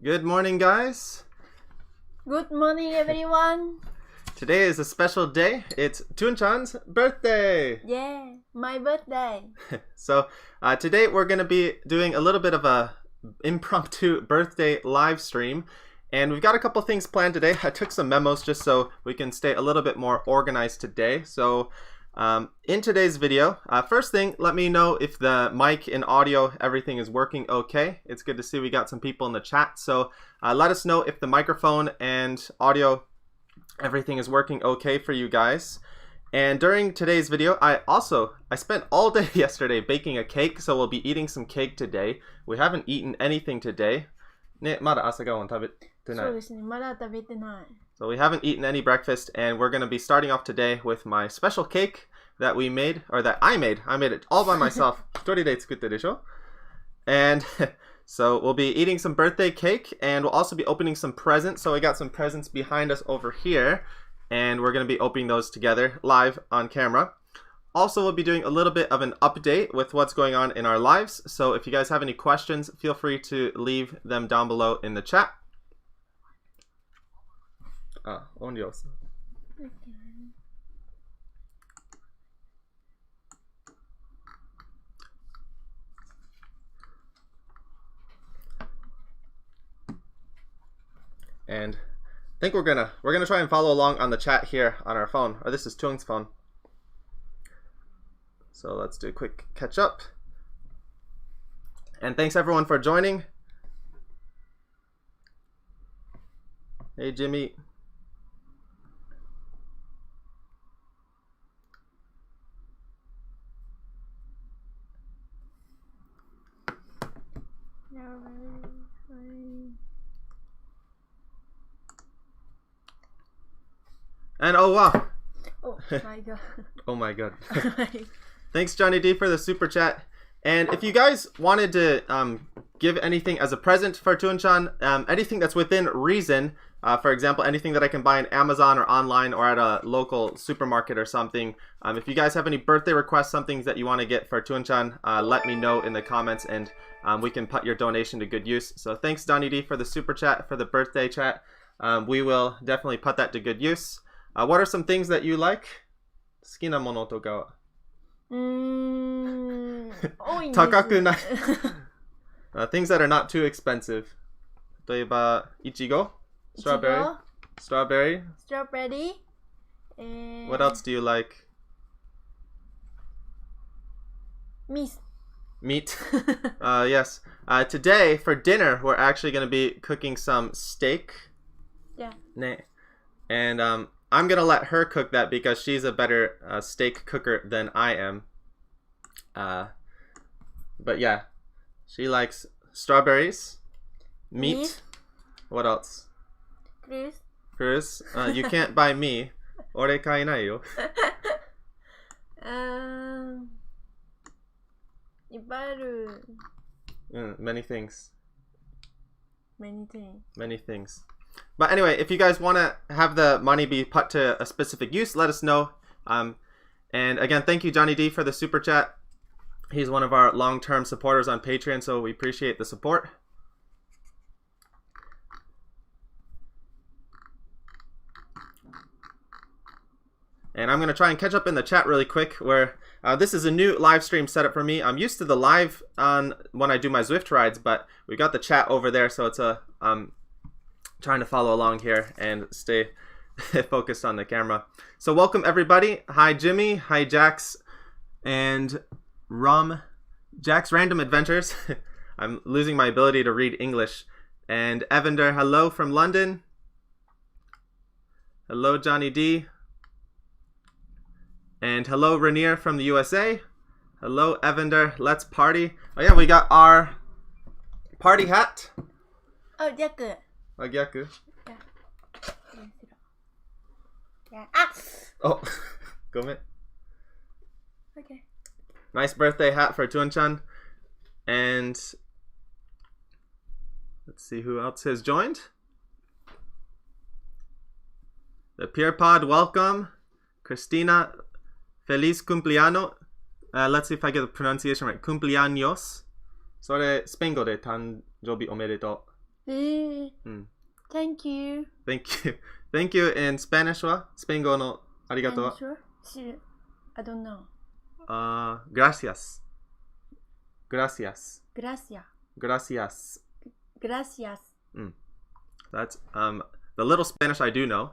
Good morning, guys. Good morning, everyone. Today is a special day. It's Thuong-chan's birthday. Yeah, my birthday. So today we're going to be doing a little bit of a impromptu birthday live stream. And we've got a couple things planned today. I took some memos just so we can stay a little bit more organized today. So in today's video, first thing, let me know if the mic and audio, everything is working okay. It's good to see we got some people in the chat. So let us know if the microphone and audio, everything is working okay for you guys. And during today's video, I spent all day yesterday baking a cake, so we'll be eating some cake today. We haven't eaten anything today. ね、まだ朝ごはん食べてない。そうですね、まだ食べてない。So we haven't eaten any breakfast, and we're going to be starting off today with my special cake that we made, or that I made. I made it all by myself. 一人で作ったでしょ? And so we'll be eating some birthday cake, and we'll also be opening some presents. So we got some presents behind us over here, and we're going to be opening those together live on camera. Also, we'll be doing a little bit of an update with what's going on in our lives. So if you guys have any questions, feel free to leave them down below in the chat. On yours. Okay. And I think we're gonna try and follow along on the chat here on our phone. Or this is Thuong's phone. So let's do a quick catch up. And thanks everyone for joining. Hey Jimmy. And oh wow. Oh my god. Oh my god. Thanks Johnny D for the super chat. And if you guys wanted to give anything as a present for Thuong-chan, anything that's within reason, for example, anything that I can buy on Amazon or online or at a local supermarket or something, if you guys have any birthday requests, something that you want to get for Thuong-chan, let me know in the comments, and we can put your donation to good use. So thanks Johnny D for the super chat, for the birthday chat. We will definitely put that to good use. What are some things that you like? 好きなものとかは? 多いんです。高くない。Things that are not too expensive. 例えば、いちご? Strawberry? Strawberry? Strawberry. What else do you like? Meat. Meat? Yes. Today, for dinner, we're actually going to be cooking some steak. Yeah. And I'm going to let her cook that because she's a better steak cooker than I am. But yeah, she likes strawberries, meat. What else? Cruz. You can't buy me. 俺買えないよ。いっぱいある。Many things. Many things. But anyway, if you guys want to have the money be put to a specific use, let us know. And again, thank you, Johnny D, for the super chat. He's one of our long-term supporters on Patreon, so we appreciate the support. And I'm going to try and catch up in the chat really quick, where this is a new live stream setup for me. I'm used to the live on when I do my Zwift rides, but we got the chat over there, so it's a trying to follow along here and stay focused on the camera. So welcome everybody. Hi Jimmy, hi Jax, and Jack's Random Adventures. I'm losing my ability to read English. And Evander, hello from London. Hello Johnny D. And hello Rainier from the USA. Hello Evander, let's party. Oh yeah, we got our party hat. Oh, Jack. Agyaku. Yeah. Oh, gomen. Okay. Nice birthday hat for Thuong-chan. And let's see who else has joined. The Peer Pod, welcome. Christina, feliz cumpleaños. Let's see if I get the pronunciation right. Cumpleaños. それ、スペイン語で誕生日おめでとう。Thank you. Thank you. Thank you in Spanish はスペイン語のありがとうは Sure? I don't know. Gracias. Gracias. Gracias. Gracias. Gracias. That's the little Spanish I do know.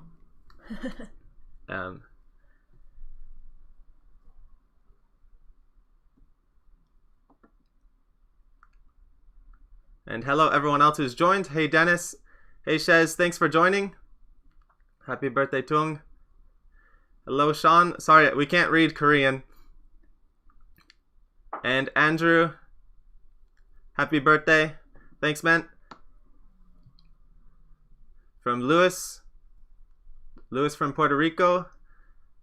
And hello everyone else who's joined. Hey Dennis. Hey Shez, thanks for joining. Happy birthday Thuong. Hello Sean. Sorry, we can't read Korean. And Andrew. Happy birthday. Thanks man. From Lewis. Lewis from Puerto Rico.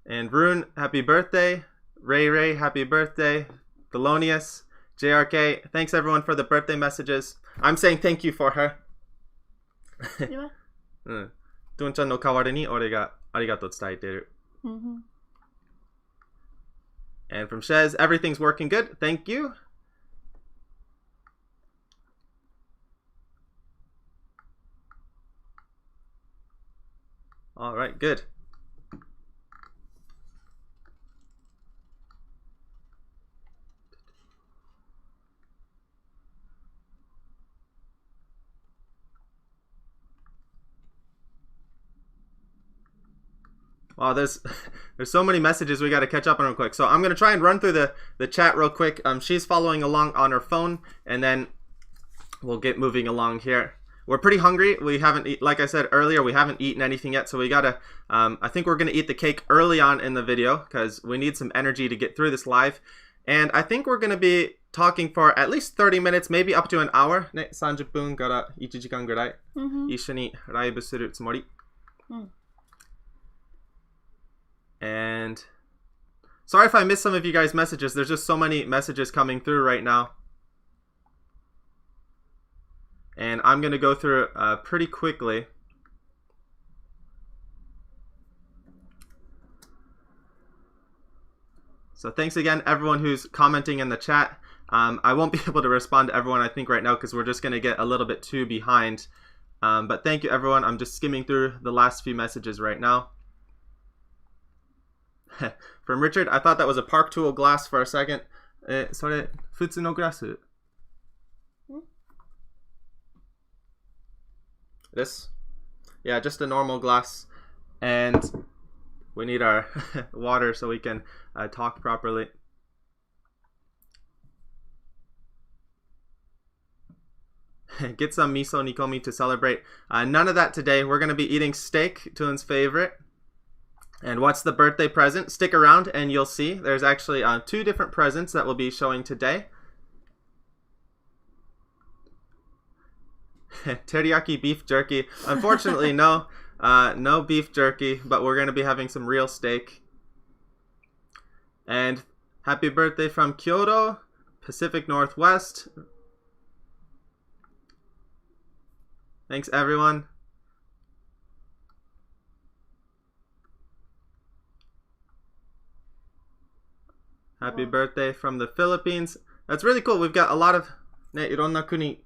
And Rune, happy birthday. Ray, happy birthday. Thelonious. JRK, thanks everyone for the birthday messages. I'm saying thank you for her. トゥンちゃんの代わりに俺がありがとう伝えてる。And from Shez, everything's working good. Thank you. All right, good. Wow, there's so many messages we got to catch up on real quick. So I'm going to try and run through the chat real quick. She's following along on her phone, and then we'll get moving along here. We're pretty hungry. We haven't like I said earlier, we haven't eaten anything yet. So we got to, I think we're going to eat the cake early on in the video because we need some energy to get through this live. And I think we're going to be talking for at least 30 minutes, maybe up to an hour. ね、30分から1時間ぐらい一緒にライブするつもり。And sorry if I missed some of you guys' messages. There's just so many messages coming through right now. And I'm going to go through pretty quickly. So thanks again, everyone who's commenting in the chat. I won't be able to respond to everyone, I think, right now because we're just going to get a little bit too behind. But thank you, everyone. I'm just skimming through the last few messages right now. From Richard, I thought that was a Park Tool glass for a second. それ普通のグラス? This? Yeah, just a normal glass. And we need our water so we can talk properly. Get some miso nikomi to celebrate. None of that today. We're going to be eating steak, Tuan's favorite. And what's the birthday present? Stick around and you'll see. There's actually 2 different presents that we'll be showing today. Teriyaki beef jerky. Unfortunately, no beef jerky, but we're going to be having some real steak. And happy birthday from Kyoto, Pacific Northwest. Thanks, everyone. Happy birthday from the Philippines. That's really cool. We've got a lot of ね、いろんな国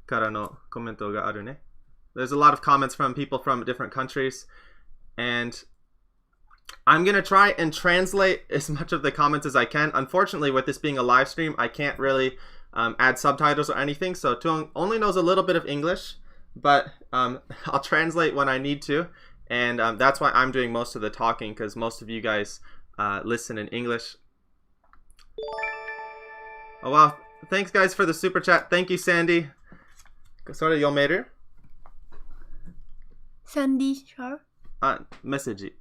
からのコメントがあるね. There's a lot of comments from people from different countries. And I'm going to try and translate as much of the comments as I can. Unfortunately, with this being a live stream, I can't really add subtitles or anything. So Thuong only knows a little bit of English, but I'll translate when I need to. And that's why I'm doing most of the talking, because most of you guys listen in English. Oh wow, thanks guys for the super chat. Thank you, Sandy. それ読める? Sandy, sure. メッセージ.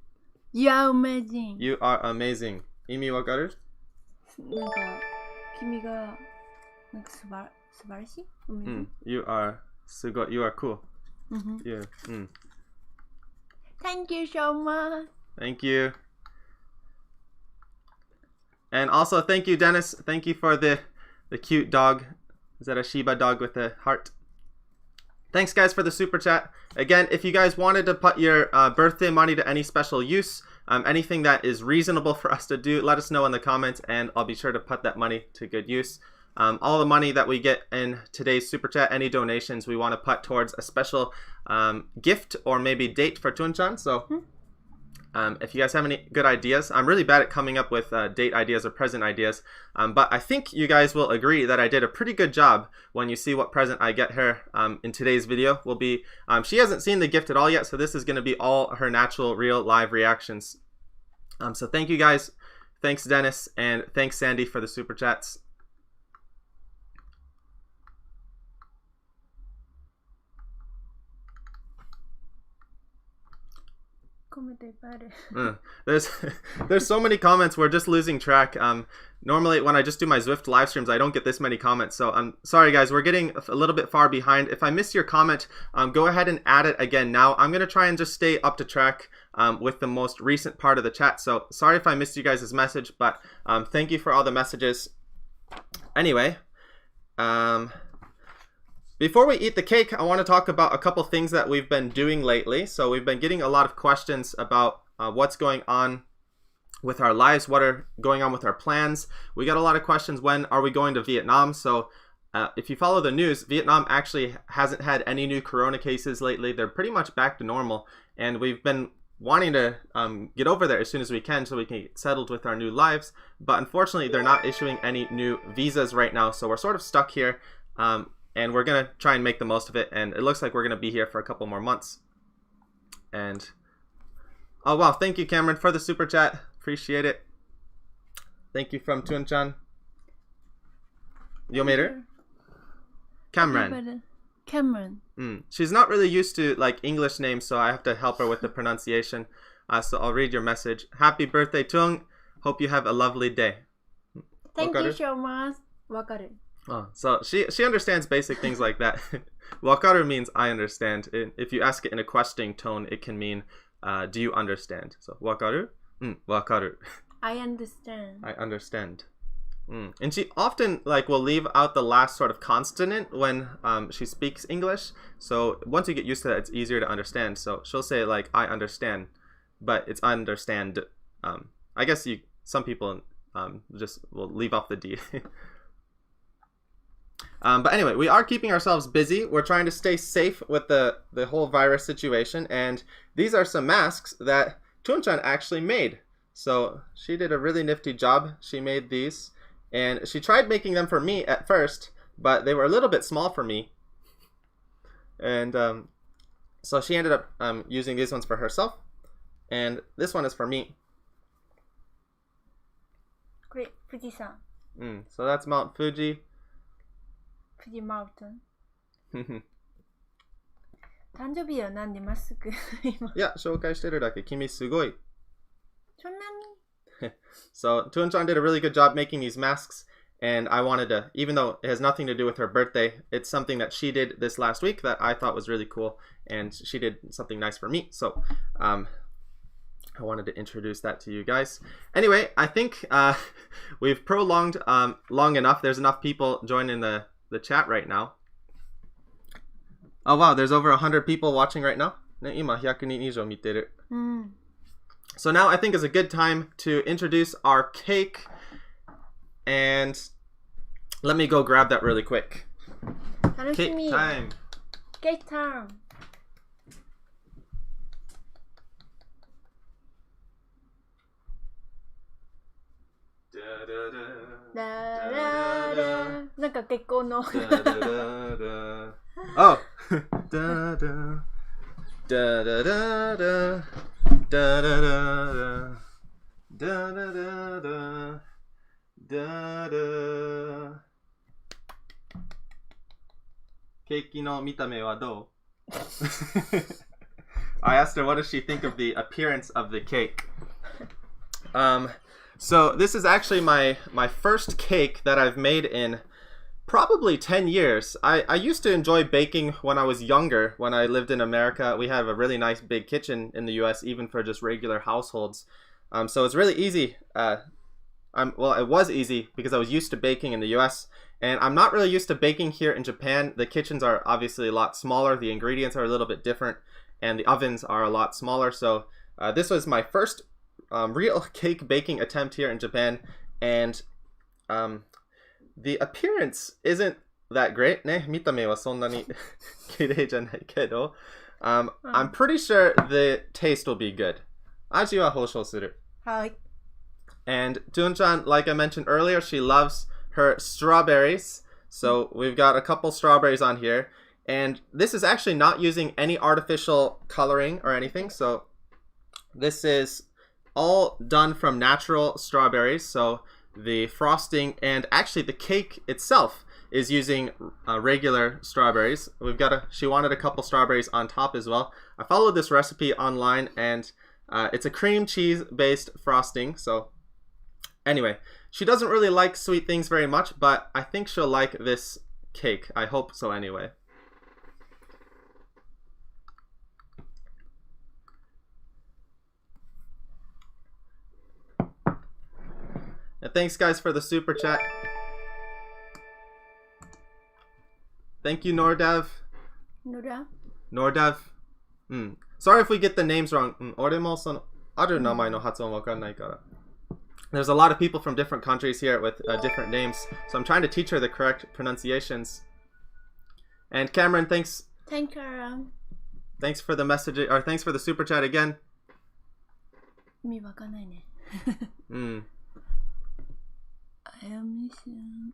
You are amazing. You are amazing. 意味わかる? なんか君がなんか素晴らしい? You are すごい. You are cool. You. Thank you so much. Thank you. And also, thank you, Dennis. Thank you for the cute dog. Is that a Shiba dog with a heart? Thanks, guys, for the super chat. Again, if you guys wanted to put your birthday money to any special use, anything that is reasonable for us to do, let us know in the comments, and I'll be sure to put that money to good use. all the money that we get in today's super chat, any donations, we want to put towards a special gift or maybe date for Thuong-chan. So if you guys have any good ideas, I'm really bad at coming up with date ideas or present ideas, but I think you guys will agree that I did a pretty good job when you see what present I get her in today's video. Will be she hasn't seen the gift at all yet, so this is going to be all her natural, real, live reactions. So thank you guys. Thanks Dennis, and thanks Sandy for the super chats. There's so many comments, we're just losing track. Normally when I just do my Zwift live streams, I don't get this many comments, so I'm sorry guys, we're getting a little bit far behind. If I miss your comment, go ahead and add it again now. I'm gonna try and just stay up to track with the most recent part of the chat, so sorry if I missed you guys' message, but thank you for all the messages. Anyway, before we eat the cake, I want to talk about a couple things that we've been doing lately. So we've been getting a lot of questions about what's going on with our lives, what are going on with our plans. We got a lot of questions, when are we going to Vietnam? So if you follow the news, Vietnam actually hasn't had any new corona cases lately. They're pretty much back to normal, and we've been wanting to get over there as soon as we can so we can get settled with our new lives. But unfortunately, they're not issuing any new visas right now, so we're sort of stuck here. And we're going to try and make the most of it. And it looks like we're going to be here for a couple more months. And, oh wow, thank you Cameron for the super chat. Appreciate it. Thank you from Thuong-chan. Yomeru? Cameron. Cameron. She's not really used to like English names, so I have to help her with the pronunciation. So I'll read your message. Happy birthday, Thuong. Hope you have a lovely day. Thank you so much. Wakaru. Oh, so she understands basic things like that. Wakaru means I understand. If you ask it in a questioning tone, it can mean do you understand? So wakaru? Wakaru. I understand. I understand. And she often like will leave out the last sort of consonant when she speaks English. So once you get used to that, it's easier to understand. So she'll say like I understand, but it's understand. I guess some people just will leave off the D. But anyway, we are keeping ourselves busy. We're trying to stay safe with the whole virus situation. And these are some masks that Thuong-chan actually made. So she did a really nifty job. She made these. And she tried making them for me at first, but they were a little bit small for me. And so she ended up using these ones for herself. And this one is for me. Great, Fuji-san. So that's Mount Fuji. Fuji Mountain. 誕生日はなんでマスク今。いや、紹介してるだけ。君すごい。そんなに So Thuong-chan did a really good job making these masks, and I wanted to, even though it has nothing to do with her birthday, it's something that she did this last week that I thought was really cool, and she did something nice for me. So I wanted to introduce that to you guys. Anyway, I think we've prolonged long enough. There's enough people joining the chat right now. Oh wow, there's over 100 people watching right now. ね、今100人以上見てる。So now I think is a good time to introduce our cake, and let me go grab that really quick. Cake time. Cake time. Oh. Da da da da da da da da da da da da da. ケーキの見た目はどう? I asked her what does she think of the appearance of the cake. So this is actually my first cake that I've made in probably 10 years. I used to enjoy baking when I was younger. When I lived in America, we have a really nice big kitchen in the US, even for just regular households. So it's really easy. Well, it was easy because I was used to baking in the US, and I'm not really used to baking here in Japan. The kitchens are obviously a lot smaller, the ingredients are a little bit different, and the ovens are a lot smaller. So this was my first real cake baking attempt here in Japan, and the appearance isn't that great ね。見た目はそんなに綺麗じゃないけど、I'm pretty sure the taste will be good. 味は保証する。はい。 And Thuong-chan, like I mentioned earlier, she loves her strawberries. So we've got a couple strawberries on here. And this is actually not using any artificial coloring or anything. So this is all done from natural strawberries. So the frosting and actually the cake itself is using regular strawberries. She wanted a couple strawberries on top as well. I followed this recipe online, and it's a cream cheese based frosting. So anyway, she doesn't really like sweet things very much, but I think she'll like this cake. I hope so anyway. And thanks guys for the super chat. Thank you, Nordev. Nordev. Sorry if we get the names wrong. 俺もそのある名前の発音わかんないから。There's a lot of people from different countries here with different names, so I'm trying to teach her the correct pronunciations. And Cameron, thanks. Thank you. Thanks for the message, or thanks for the super chat again. 意味わかんないね。I am Asian.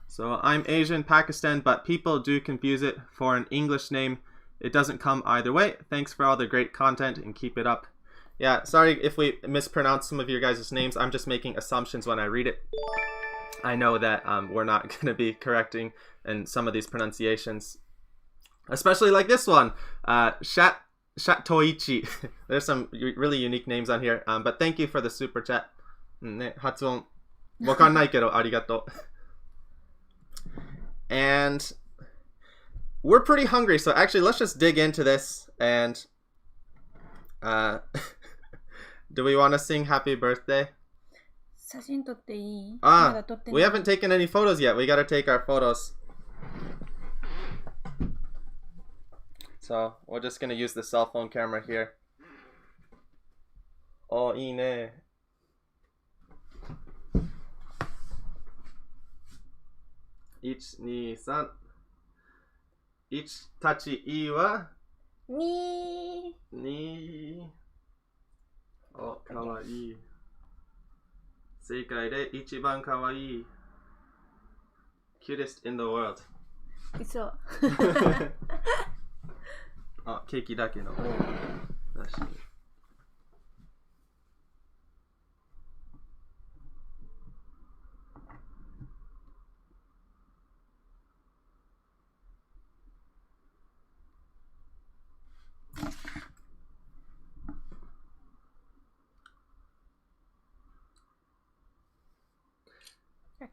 So I'm Asian, Pakistan, but people do confuse it for an English name. It doesn't come either way. Thanks for all the great content and keep it up. Yeah, sorry if we mispronounce some of your guys' names. I'm just making assumptions when I read it. I know that we're not going to be correcting in some of these pronunciations. Especially like this one. Shatoichi. There's some really unique names on here. But thank you for the super chat. ね、発音わかんないけどありがとう。And we're pretty hungry, so actually let's just dig into this. And do we want to sing happy birthday? 写真撮っていい？ We haven't taken any photos yet. We gotta take our photos. So we're just gonna use the cell phone camera here. Oh, いいね。1、2、3。1たちいいわ。2。お、かわいい。正解で一番かわいい。Cutest in the world. 嘘。あ、ケーキだけの。だし。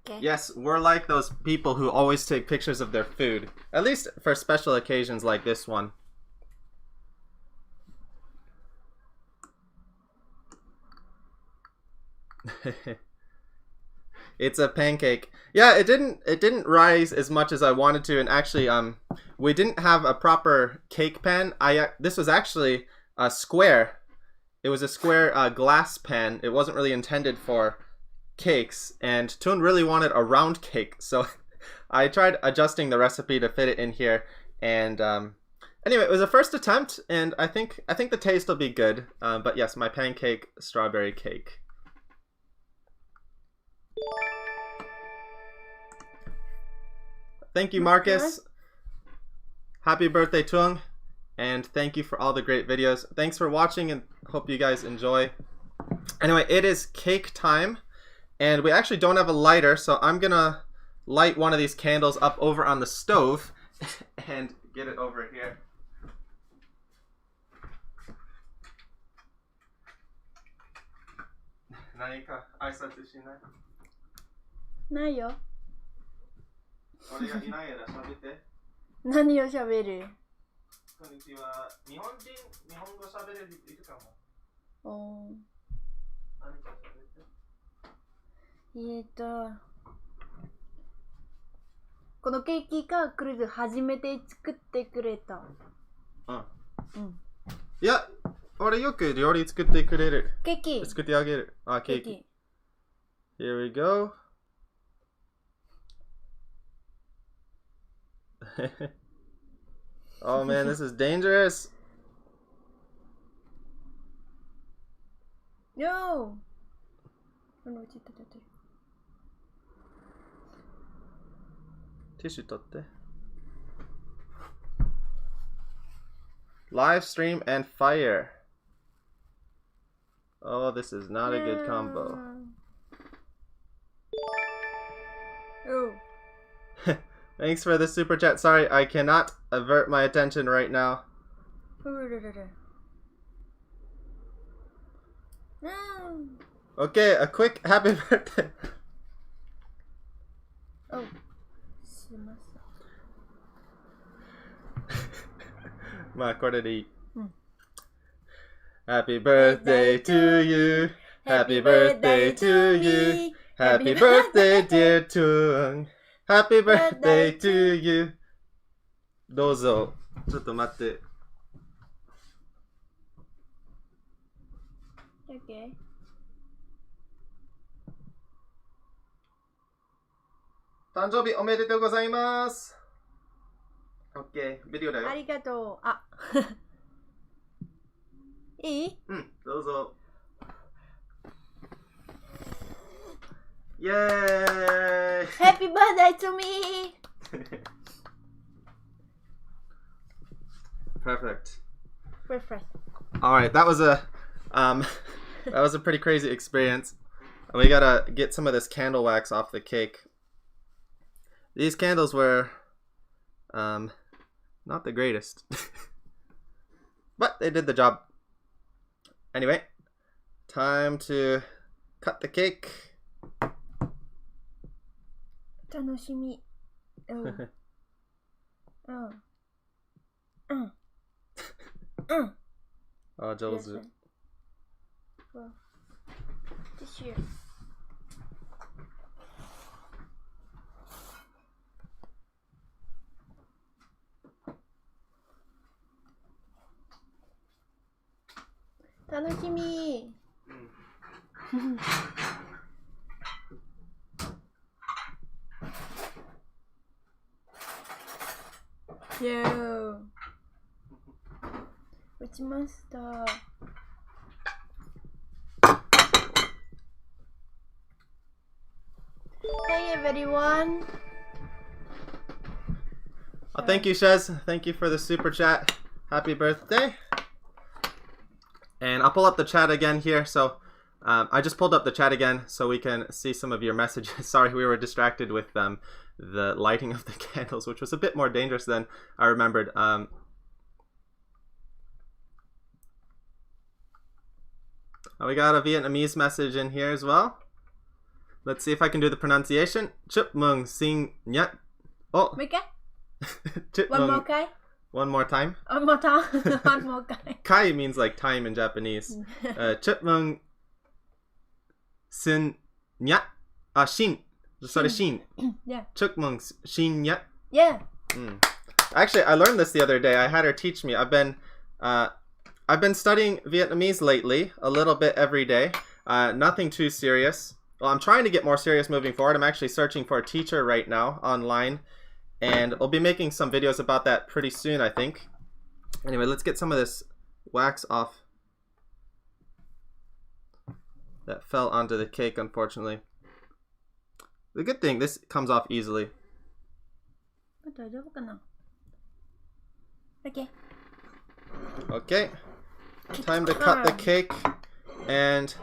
Okay. Yes, we're like those people who always take pictures of their food. At least for special occasions like this one. It's a pancake. Yeah, it didn't rise as much as I wanted to, and actually we didn't have a proper cake pan. This was actually a square. It was a square glass pan. It wasn't really intended for cakes, and Thuong really wanted a round cake, so I tried adjusting the recipe to fit it in here. And anyway, it was a first attempt, and I think the taste will be good. But yes, my pancake strawberry cake. Thank you, Marcus. Happy birthday, Thuong. And thank you for all the great videos. Thanks for watching, and hope you guys enjoy. Anyway, it is cake time. And we actually don't have a lighter, so I'm gonna light one of these candles up over on the stove and get it over here.ないよ。何を喋る？こんにちは。日本語喋れるいるかも。おー。何か喋って。このケーキがクルーズ初めて作ってくれた。いや、俺よく料理作ってくれる。ケーキ。作ってあげる。あ、ケーキ。Here we go. Oh man, this is dangerous. No! Oh, Tissue 取って. Live stream and fire. Oh, this is not a good combo. Oh. Thanks for the super chat. Sorry, I cannot avert my attention right now. No. Okay, a quick happy birthday. Oh. Happy birthday to you. Happy birthday to you. Happy birthday, dear Thuong. Happy birthday to you. どうぞ。ちょっと待って。Okay. 誕生日おめでとうございます。OK、ビデオだよ。ありがとう。あ、いい？うん、どうぞ。イエーイ Happy birthday to me! Perfect. Perfect. All right, that was a pretty crazy experience. We gotta get some of this candle wax off the cake. These candles were not the greatest, but they did the job. Anyway, time to cut the cake. 楽しみ。うん。うん。うん。うん。あ、上手。Tissue. 楽しみ。イエーイ。打ちました。Hey everyone. Thank you, Shez. Thank you for the super chat. Happy birthday. And I'll pull up the chat again here. So I just pulled up the chat again so we can see some of your messages. Sorry, we were distracted with the lighting of the candles, which was a bit more dangerous than I remembered. We got a Vietnamese message in here as well. Let's see if I can do the pronunciation. Chúc mừng sinh nhật. Oh. One more time. One more time. One more time. One more time. Kai means like time in Japanese. Chúc mừng sinh nhật. Shin. Sorry, Shin. Yeah. Chúc mừng sinh nhật. Yeah. Actually, I learned this the other day. I had her teach me. I've been studying Vietnamese lately, a little bit every day. Nothing too serious. Well, I'm trying to get more serious moving forward. I'm actually searching for a teacher right now online, and we'll be making some videos about that pretty soon, I think. Anyway, let's get some of this wax off that fell onto the cake, unfortunately. The good thing, this comes off easily. Okay. Okay. Time to cut the cake. And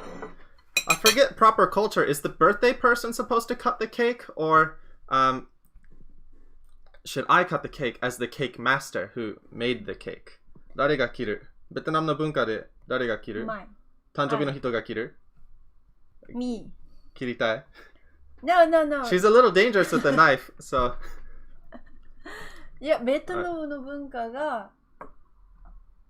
I forget proper culture. Is the birthday person supposed to cut the cake? Or should I cut the cake as the cake master who made the cake? 誰が切る? ベトナムの文化で誰が切る? 誕生日の人が切る? Me. 切りたい? No, no, no. She's a little dangerous with the knife, so. いや、ベトナムの文化が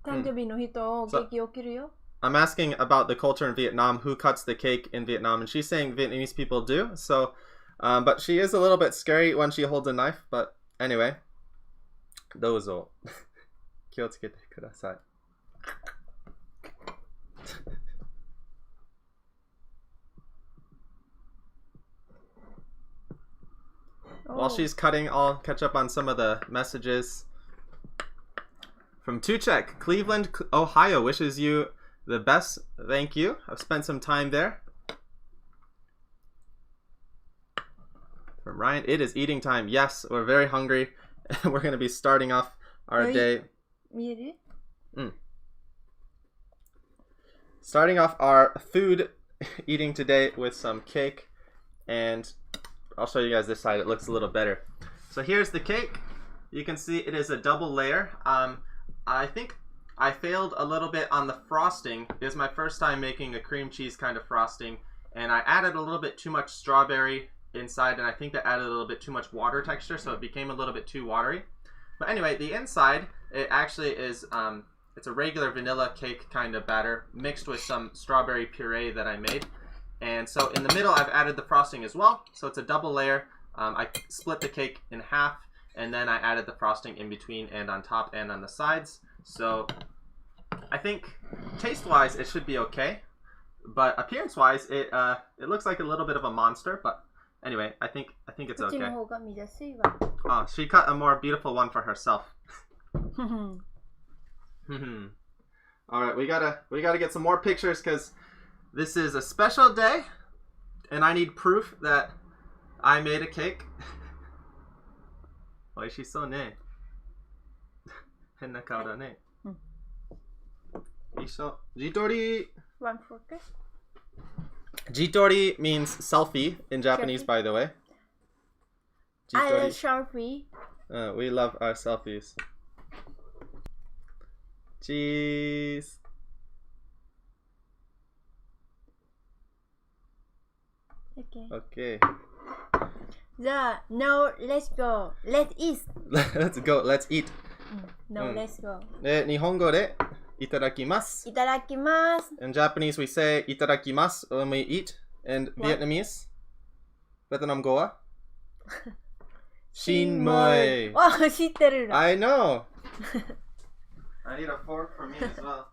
誕生日の人をケーキを切るよ。I'm asking about the culture in Vietnam, who cuts the cake in Vietnam, and she's saying Vietnamese people do. So, but she is a little bit scary when she holds a knife. But anyway, どうぞ。気をつけてください。While she's cutting, I'll catch up on some of the messages. From Tuchek, Cleveland, Ohio, wishes you the best. Thank you. I've spent some time there. From Ryan, it is eating time. Yes, we're very hungry. We're going to be starting off our day. Starting off our food eating today with some cake. And I'll show you guys this side. It looks a little better. So here's the cake. You can see it is a double layer. I think I failed a little bit on the frosting. It was my first time making a cream cheese kind of frosting, and I added a little bit too much strawberry inside, and I think that added a little bit too much water texture, so it became a little bit too watery. But anyway, the inside, it actually is, it's a regular vanilla cake kind of batter mixed with some strawberry puree that I made. And so in the middle, I've added the frosting as well. So it's a double layer. I split the cake in half, and then I added the frosting in between and on top and on the sides. So I think taste-wise it should be okay, but appearance-wise it looks like a little bit of a monster. But anyway, I think it's okay. Oh, she cut a more beautiful one for herself. All right, we gotta get some more pictures because this is a special day, and I need proof that I made a cake. 美味しそうね。変な顔だね。よいしょ。Jitori. One fork. Jitori means selfie in Japanese, by the way. I love selfie. We love our selfies. Cheese. Okay. No, let's go. Let's eat. Let's go. Let's eat. No, let's go. 日本語でいただきます。いただきます。In Japanese, we say いただきます when we eat. And Vietnamese, Vietnam語は新米。あ、知ってるの。I know. I need a fork for me as well.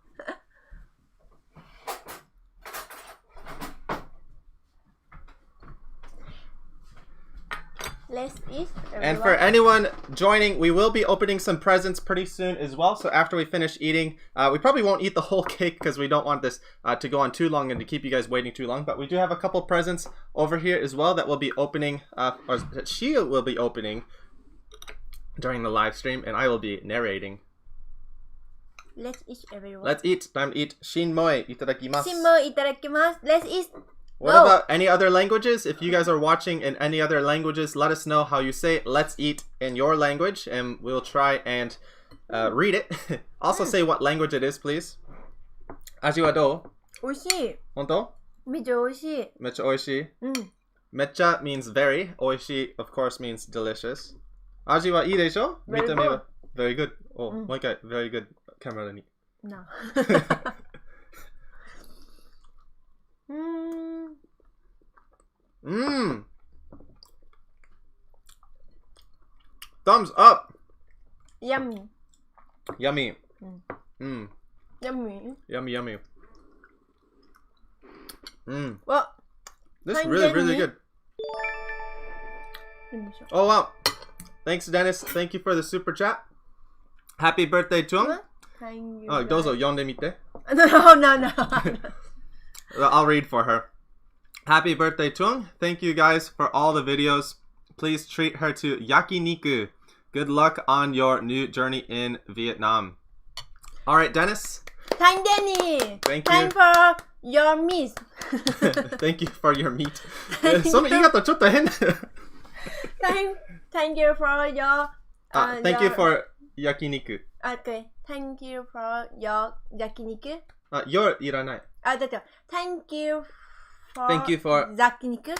Let's eat. And for anyone joining, we will be opening some presents pretty soon as well. So after we finish eating, we probably won't eat the whole cake because we don't want this to go on too long and to keep you guys waiting too long. But we do have a couple presents over here as well that we'll be opening, or that she will be opening during the live stream, and I will be narrating. Let's eat, everyone. Let's eat. Time to eat. Shinmoi itadakimasu. Shinmoi itadakimasu. Let's eat. What about any other languages? If you guys are watching in any other languages, let us know how you say let's eat in your language, and we'll try and read it. Also say what language it is, please. 味はどう? 美味しい。本当? めっちゃ美味しい。めっちゃ美味しい? めっちゃ means very. 美味しい of course means delicious. 味はいいでしょ? Very 見た目は good. Very good. Oh, もう一回 very good. カメラに。No. Thumbs up. Yummy. Yummy. Yummy. Yummy, yummy. Well, this is really good. Oh wow. Thanks, Dennis. Thank you for the super chat. Happy birthday, Thuong. Thank you. どうぞ読んでみて。No. I'll read for her. Happy birthday, Thuong. Thank you guys for all the videos. Please treat her to yakiniku. Good luck on your new journey in Vietnam. All right, Dennis. Time, Danny. Thank you. Time for your meat. Thank you for your meat. その言い方ちょっと変だ。Thank you for your... thank you for yakiniku. Okay. Thank you for your yakiniku. Your いらない。だって Thank you for 焼肉.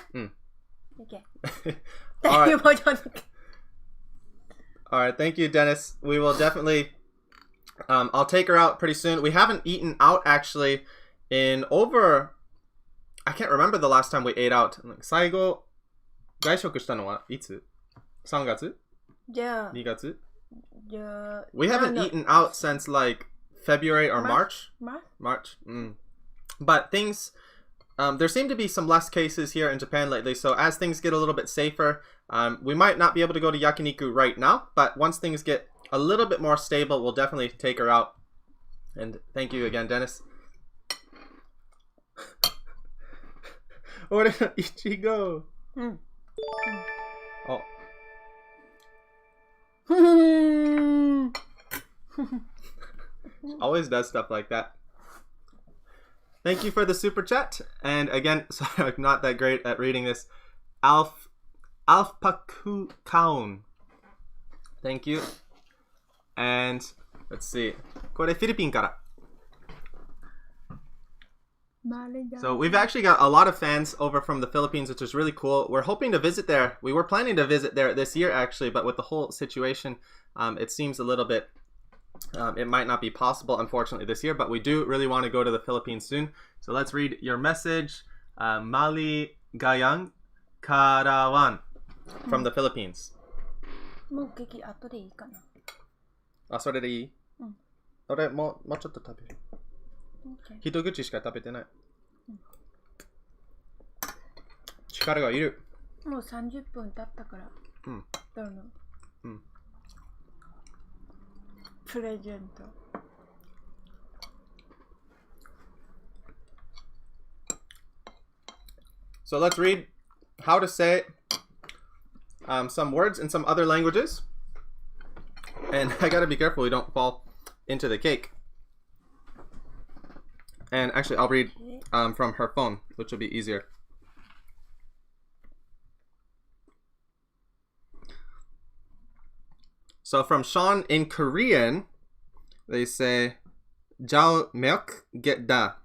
Okay. Thank you for yakiniku. Alright, thank you, Dennis. We will definitely... I'll take her out pretty soon. We haven't eaten out, actually, in over... I can't remember the last time we ate out. 最後、外食したのはいつ? 3月? 2月? We haven't eaten out since, like, February or March. March? But things... there seem to be some less cases here in Japan lately, so as things get a little bit safer, we might not be able to go to yakiniku right now, but once things get a little bit more stable, we'll definitely take her out. And thank you again, Dennis. 俺のイチゴ。Oh. Always does stuff like that. Thank you for the super chat. And again, sorry, I'm not that great at reading this. Alphakukaun. Thank you. And let's see. これフィリピンから。So we've actually got a lot of fans over from the Philippines, which is really cool. We're hoping to visit there. We were planning to visit there this year, actually, but with the whole situation, it seems a little bit, it might not be possible, unfortunately, this year, but we do really want to go to the Philippines soon. So let's read your message. Maligayang Karawan from the Philippines. もうケーキ後でいいかな。あ、それでいい？俺もうちょっと食べる。一口しか食べてない。力がいる。もう30分経ったから。どうの？プレゼント。So let's read how to say some words in some other languages. And I gotta be careful we don't fall into the cake. And actually, I'll read from her phone, which will be easier. So from Sean in Korean, they say, "Jao milk get da."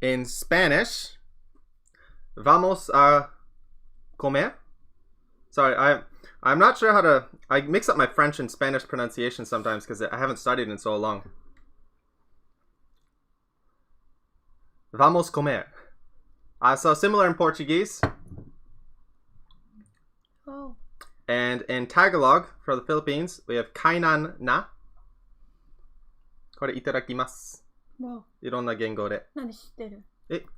In Spanish, "Vamos a comer." Sorry, I'm not sure how to... I mix up my French and Spanish pronunciation sometimes because I haven't studied in so long. Vamos comer. So similar in Portuguese. Oh. And in Tagalog, for the Philippines, we have kainan na. これいただきます。いろんな言語で。何知ってる？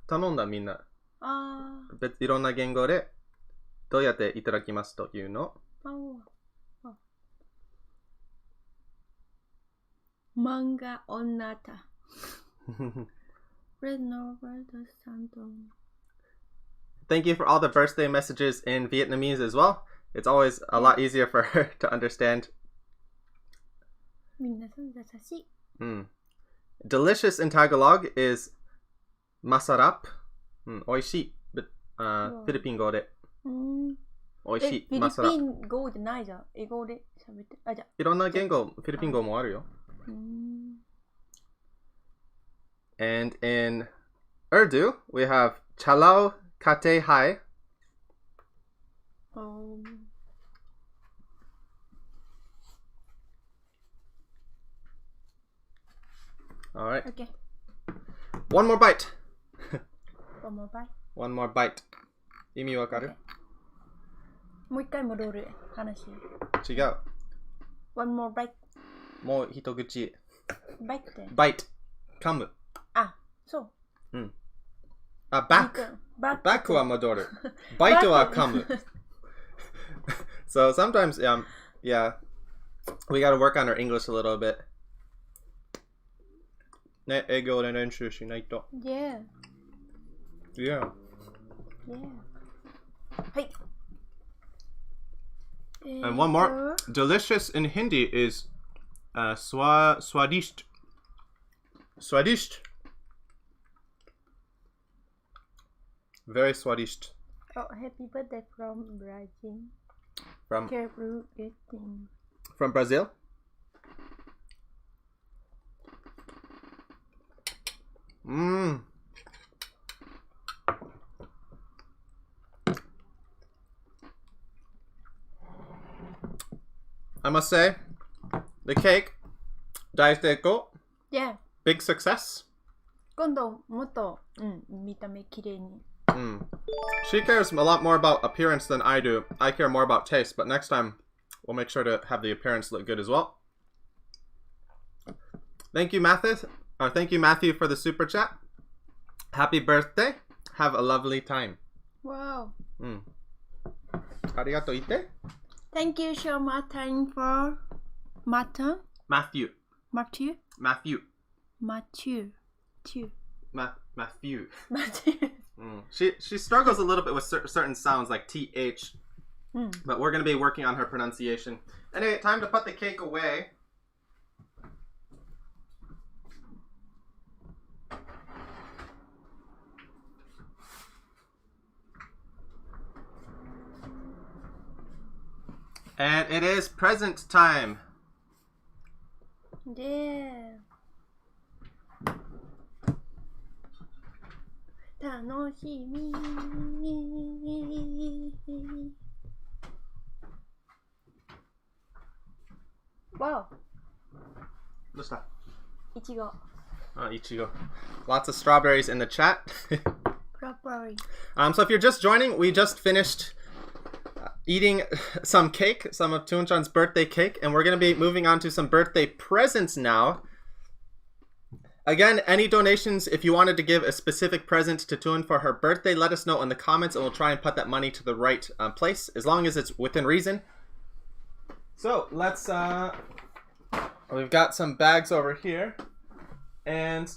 頼んだみんな。いろんな言語でどうやっていただきますというの？Manga onata. Red Nova Santo. Thank you for all the birthday messages in Vietnamese as well. It's always a lot easier for her to understand. Delicious in Tagalog is masarap. Oishii. Philippine 語で。おいしい。マサラ。フィリピン語でないじゃん。英語で喋って。あ、じゃあ。いろんな言語、フィリピン語もあるよ。And in Urdu, we have Chalao Kate Hai. Alright. Okay. One more bite. One more bite. One more bite. 意味わかる？もう一回戻る話。違う。One more bite. もう一口。bite って。bite。噛む。あ、そう。あ、back。back は戻る。bite は噛む。So sometimes, yeah, we gotta work on our English a little bit. ね、英語で練習しないと。Yeah. Yeah. Yeah. はい。And one more. Delicious in Hindi is swadisht. Swadisht. Very swadisht. Oh, happy birthday from Brazil. From eating. From Brazil? I must say, the cake, daiteiko, yeah, big success. 今度もっと、見た目きれいに。She cares a lot more about appearance than I do. I care more about taste, but next time we'll make sure to have the appearance look good as well. Thank you, Mathis. Thank you, Matthew, for the super chat. Happy birthday. Have a lovely time. Wow. ありがとう言って。Thank you so much for Matthew. Matthew. Matthew. Matthew. Matthew. Matthew. Matthew. She struggles a little bit with certain sounds like TH, but we're going to be working on her pronunciation. Anyway, time to put the cake away. And it is present time. Yeah. 楽しみ。Wow. どうした？いちご。Ichigo. Lots of strawberries in the chat. Strawberry. So if you're just joining, we just finished eating some cake, some of Thuong-chan's birthday cake, and we're going to be moving on to some birthday presents now. Again, any donations, if you wanted to give a specific present to Thuong for her birthday, let us know in the comments and we'll try and put that money to the right place, as long as it's within reason. So, let's, we've got some bags over here, and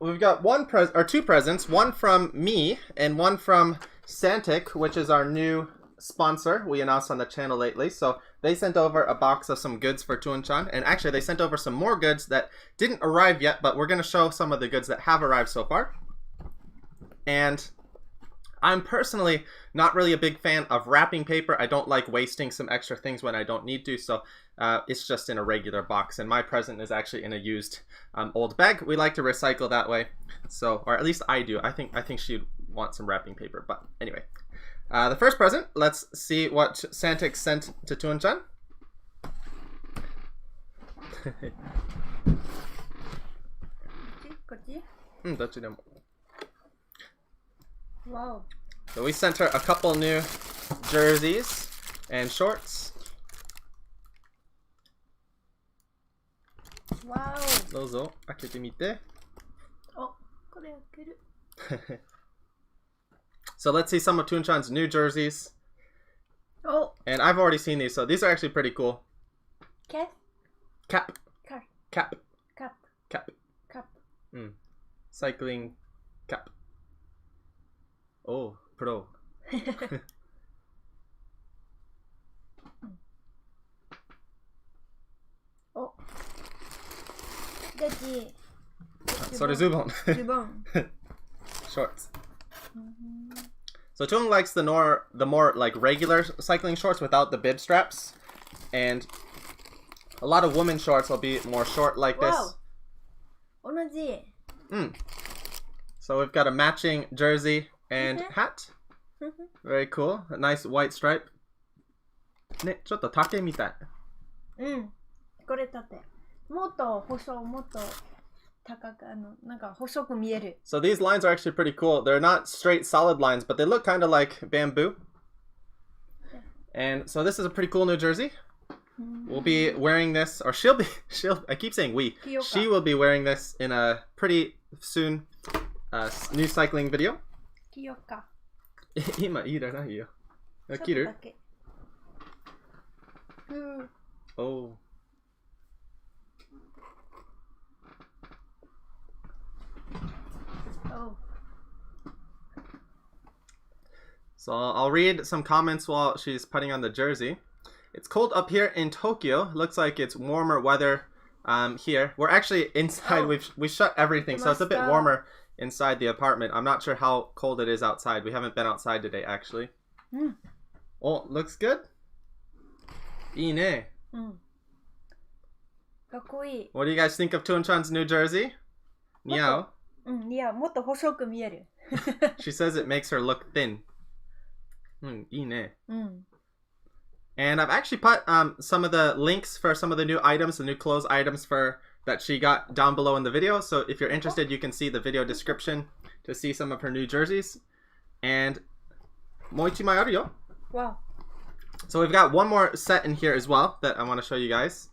we've got two presents, one from me and one from Santic, which is our new sponsor we announced on the channel lately. So they sent over a box of some goods for Thuong-chan, and actually they sent over some more goods that didn't arrive yet, but we're going to show some of the goods that have arrived so far. And I'm personally not really a big fan of wrapping paper. I don't like wasting some extra things when I don't need to, so it's just in a regular box, and my present is actually in a used old bag. We like to recycle that way, so, or at least I do. I think she'd want some wrapping paper, but anyway. The first present, let's see what Santic sent to Thuong-chan. Wow. So we sent her a couple new jerseys and shorts. Wow. どうぞ開けてみて。お、これ開ける。So let's see some of Thuong-chan's new jerseys. Oh. And I've already seen these, so these are actually pretty cool. Cap. Cap. Cap. Cap. Cap. Cap. Cap. Cycling cap. Oh, pro. Oh. That's それズボン。ズボン。Shorts. So Thuong likes the more like regular cycling shorts without the bib straps, and a lot of women's shorts will be more short like this. Wow. 同じ。So we've got a matching jersey and hat. Very cool. A nice white stripe. ね、ちょっと丈みたい。これ縦。もっと細、もっと高く、なんか細く見える。So these lines are actually pretty cool. They're not straight solid lines, but they look kind of like bamboo. And so this is a pretty cool new jersey. We'll be wearing this, or I keep saying we. She will be wearing this in a pretty soon new cycling video. 着ようか。今いらないよ。着る？ Oh. Oh. So I'll read some comments while she's putting on the jersey. It's cold up here in Tokyo. Looks like it's warmer weather here. We're actually inside. We shut everything, so it's a bit warmer inside the apartment. I'm not sure how cold it is outside. We haven't been outside today, actually. Oh, looks good. いいね. かっこいい。 What do you guys think of Thuong-chan's new jersey? 似合う? いや、もっと細く見える。She says it makes her look thin. いいね. And I've actually put some of the links for some of the new items, the new clothes items that she got down below in the video. So if you're interested, you can see the video description to see some of her new jerseys. And もう一枚あるよ. Wow. So we've got one more set in here as well that I want to show you guys.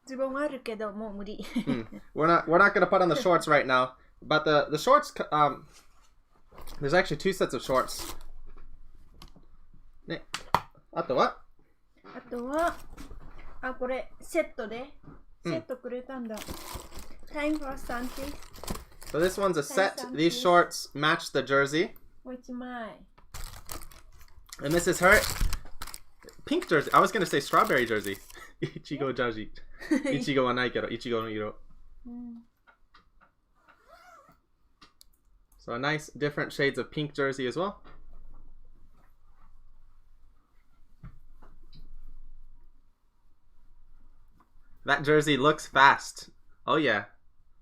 ズボンあるけどもう無理。We're not gonna put on the shorts right now, but the shorts there's actually 2 sets of shorts. ね、あとはあとはこれセットでセットくれたんだ。Time for Santic. So this one's a set. These shorts match the jersey. もう一枚。And this is her pink jersey. I was gonna say strawberry jersey. いちごジャージ。いちごはないけど、いちごの色。So a nice different shades of pink jersey as well. That jersey looks fast. Oh yeah.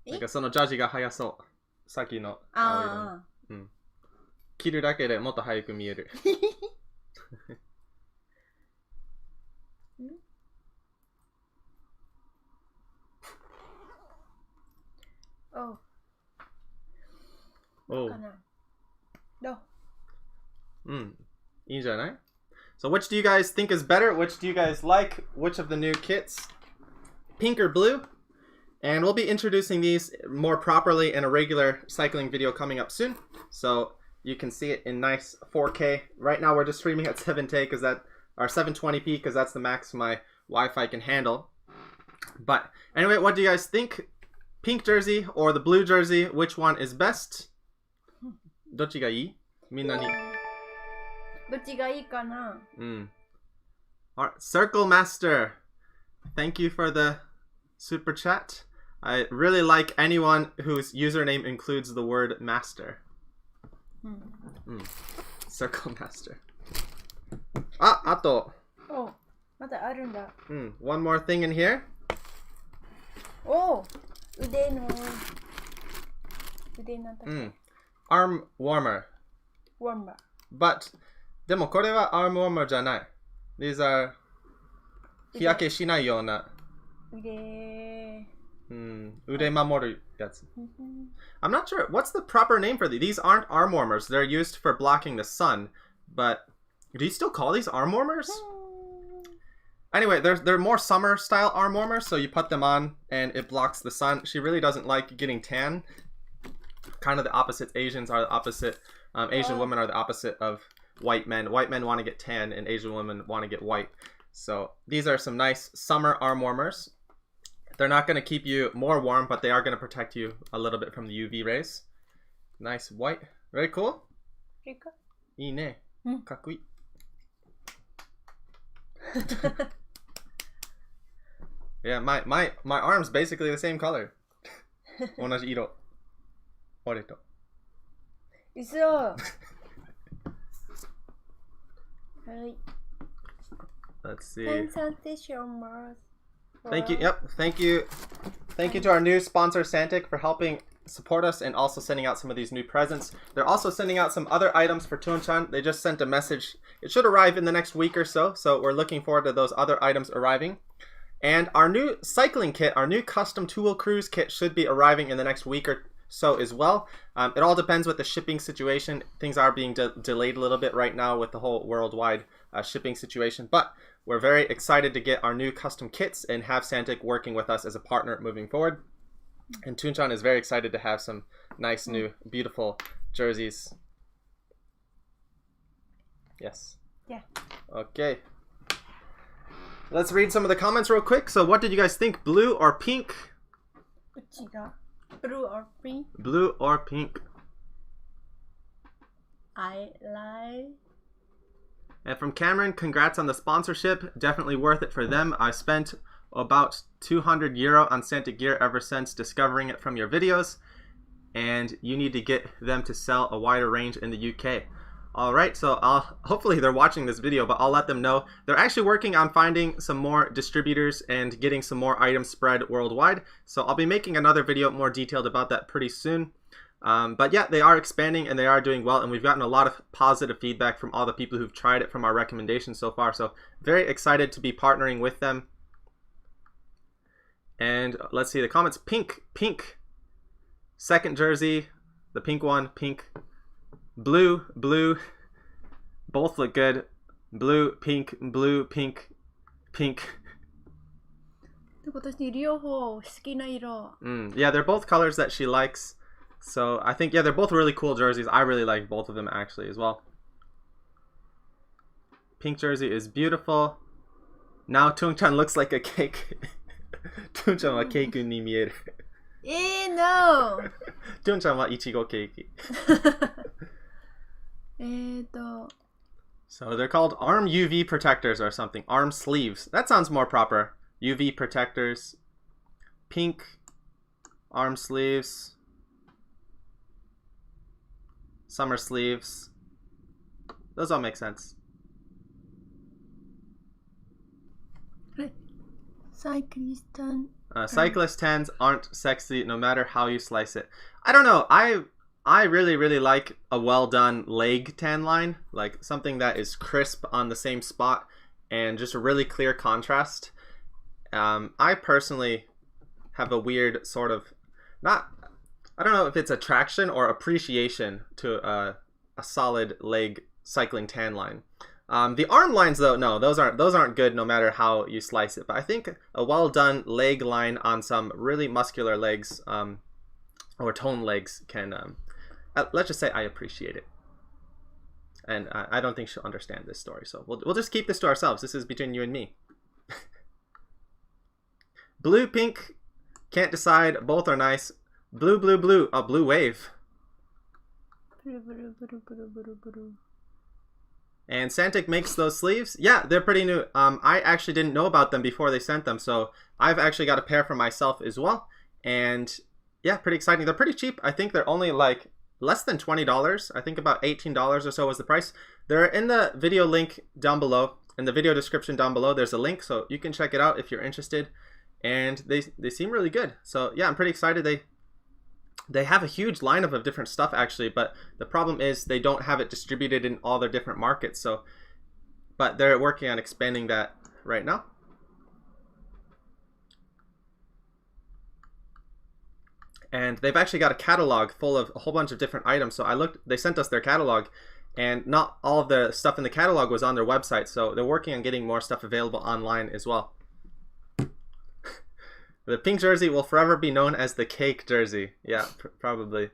なんかそのジャージが速そう。さっきの青色の。うん。着るだけでもっと速く見える。Oh.いいんじゃない? So which do you guys think is better? Which do you guys like? Which of the new kits? Pink or blue? And we'll be introducing these more properly in a regular cycling video coming up soon. So you can see it in nice 4K. Right now we're just streaming at 7K because that, or 720p because that's the max my Wi-Fi can handle. But anyway, what do you guys think? Pink jersey or the blue jersey? Which one is best? どっちがいい? みんなに。どっちがいいかな? Alright, Circle Master. Thank you for the super chat. I really like anyone whose username includes the word master. Circle Master. あと。まだあるんだ。One more thing in here. 腕なんだっけ? Arm warmer. But でもこれは arm warmer じゃない。These are 日焼けしないような。腕守るやつ。I'm not sure. What's the proper name for these? These aren't arm warmers. They're used for blocking the sun. But do you still call these arm warmers? Anyway, they're more summer style arm warmers, so you put them on and it blocks the sun. She really doesn't like getting tan. Kind of the opposite. Asians are the opposite. Asian women are the opposite of white men. White men want to get tan and Asian women want to get white. So these are some nice summer arm warmers. They're not going to keep you more warm, but they are going to protect you a little bit from the UV rays. Nice white. Very cool. いいね。かっこいい。Yeah, my arm's basically the same color. 同じ色。俺と。嘘。はい。Let's see. Thank you. Yep. Thank you. Thank you to our new sponsor, Santic, for helping support us and also sending out some of these new presents. They're also sending out some other items for Thuong-chan. They just sent a message. It should arrive in the next week or so. So we're looking forward to those other items arriving. And our new cycling kit, our new custom two-wheel cruise kit should be arriving in the next week or so as well. It all depends with the shipping situation. Things are being delayed a little bit right now with the whole worldwide shipping situation. But we're very excited to get our new custom kits and have Santic working with us as a partner moving forward. And Thuong-chan is very excited to have some nice new beautiful jerseys. Yes. Yeah. Okay. Let's read some of the comments real quick. So what did you guys think? Blue or pink? Blue or pink? Blue or pink? I like. And from Cameron, congrats on the sponsorship. Definitely worth it for them. I spent about €200 on Santic gear ever since discovering it from your videos. And you need to get them to sell a wider range in the UK. Alright, so hopefully they're watching this video, but I'll let them know. They're actually working on finding some more distributors and getting some more items spread worldwide. So I'll be making another video more detailed about that pretty soon. But yeah, they are expanding and they are doing well, and we've gotten a lot of positive feedback from all the people who've tried it from our recommendations so far. So very excited to be partnering with them. And let's see the comments. Pink. Second jersey, the pink one, pink. Blue, both look good. Blue, pink, pink. 私両方好きな色 Yeah, they're both colors that she likes. So I think, yeah, they're both really cool jerseys. I really like both of them actually as well. Pink jersey is beautiful. Now Thuong-chan looks like a cake. Thuong-chan wa cake ni mieru. No! Thuong-chan wa ichigo cake. So they're called arm UV protectors or something. Arm sleeves. That sounds more proper. UV protectors. Pink arm sleeves. Summer sleeves. Those all make sense. Cyclist tans aren't sexy no matter how you slice it. I don't know. I really like a well done leg tan line, like something that is crisp on the same spot and just a really clear contrast. I personally have a weird sort of I don't know if it's attraction or appreciation to a solid leg cycling tan line. The arm lines though, no, those aren't good no matter how you slice it. But I think a well done leg line on some really muscular legs or toned legs can, let's just say I appreciate it. And I don't think she'll understand this story, so we'll just keep this to ourselves. This is between you and me. Blue, pink, can't decide. Both are nice. Blue, blue, blue. A blue wave. And Santic makes those sleeves. Yeah, they're pretty new. I actually didn't know about them before they sent them, so I've actually got a pair for myself as well. And yeah, pretty exciting. They're pretty cheap. I think they're only like less than $20. I think about $18 or so was the price. They're in the video link down below. In the video description down below, there's a link, so you can check it out if you're interested. And they seem really good. So yeah, I'm pretty excited. They have a huge lineup of different stuff actually, but the problem is they don't have it distributed in all their different markets. So, but they're working on expanding that right now. And they've actually got a catalog full of a whole bunch of different items. So they sent us their catalog, and not all of the stuff in the catalog was on their website. So they're working on getting more stuff available online as well. The pink jersey will forever be known as the cake jersey. Yeah, probably.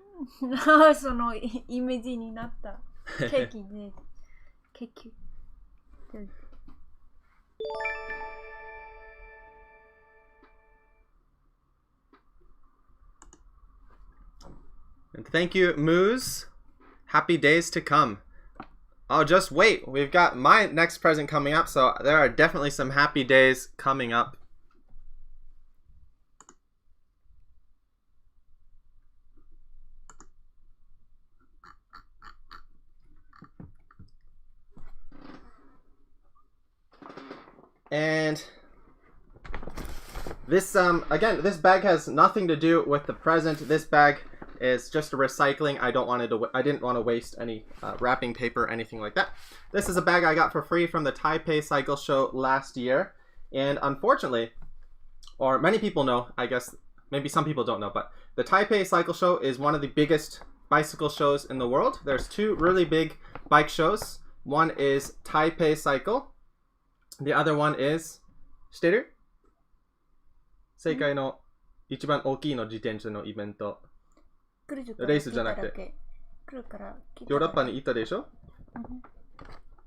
そのイメージになった。ケーキね。ケーキ。And thank you, Moose. Happy days to come. Oh, just wait. We've got my next present coming up, so there are definitely some happy days coming up. And this, again, this bag has nothing to do with the present. This bag is just a recycling. I didn't want to waste any wrapping paper or anything like that. This is a bag I got for free from the Taipei Cycle Show last year. And unfortunately, or many people know, I guess, maybe some people don't know, but the Taipei Cycle Show is one of the biggest bicycle shows in the world. There's two really big bike shows. One is Taipei Cycle. The other one is 知ってる？世界の一番大きいの自転車のイベント。レースじゃなくて。ヨーロッパに行ったでしょ？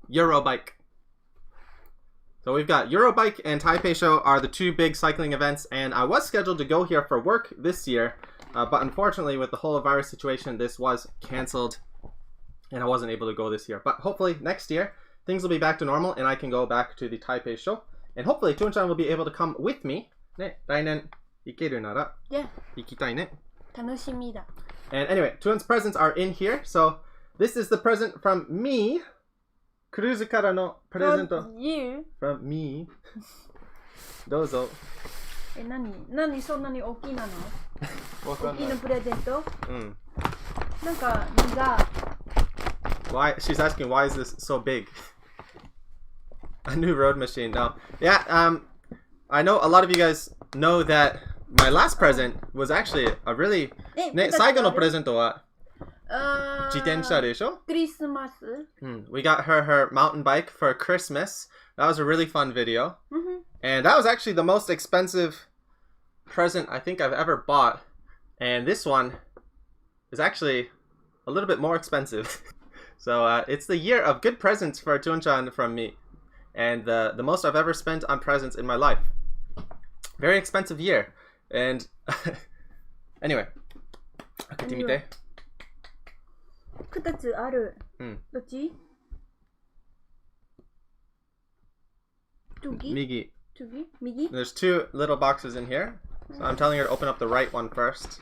Eurobike. So we've got Eurobike and Taipei Show are the two big cycling events, and I was scheduled to go here for work this year, but unfortunately with the whole virus situation, this was canceled, and I wasn't able to go this year. But hopefully next year, things will be back to normal and I can go back to the Taipei Show. And hopefully Thuong-chan will be able to come with me. Ne, 来年行けるなら 行きたいね。楽しみだ。And anyway, Thuong's presents are in here. So this is the present from me. クルーズからのプレゼント。From you? From me. どうぞ。何そんなに大きなの？大きなプレゼント？うん。なんかWhy? She's asking, why is this so big? A new road machine. No. Yeah, I know a lot of you guys know that my last present was actually a really... 最後のプレゼントは自転車でしょ？クリスマス? We got her mountain bike for Christmas. That was a really fun video. And that was actually the most expensive present I think I've ever bought. And this one is actually a little bit more expensive. So it's the year of good presents for Thuong-chan from me. And the most I've ever spent on presents in my life. Very expensive year. And anyway. 開けてみて。2つある。どっち？右。右？ There's two little boxes in here. So I'm telling her to open up the right one first.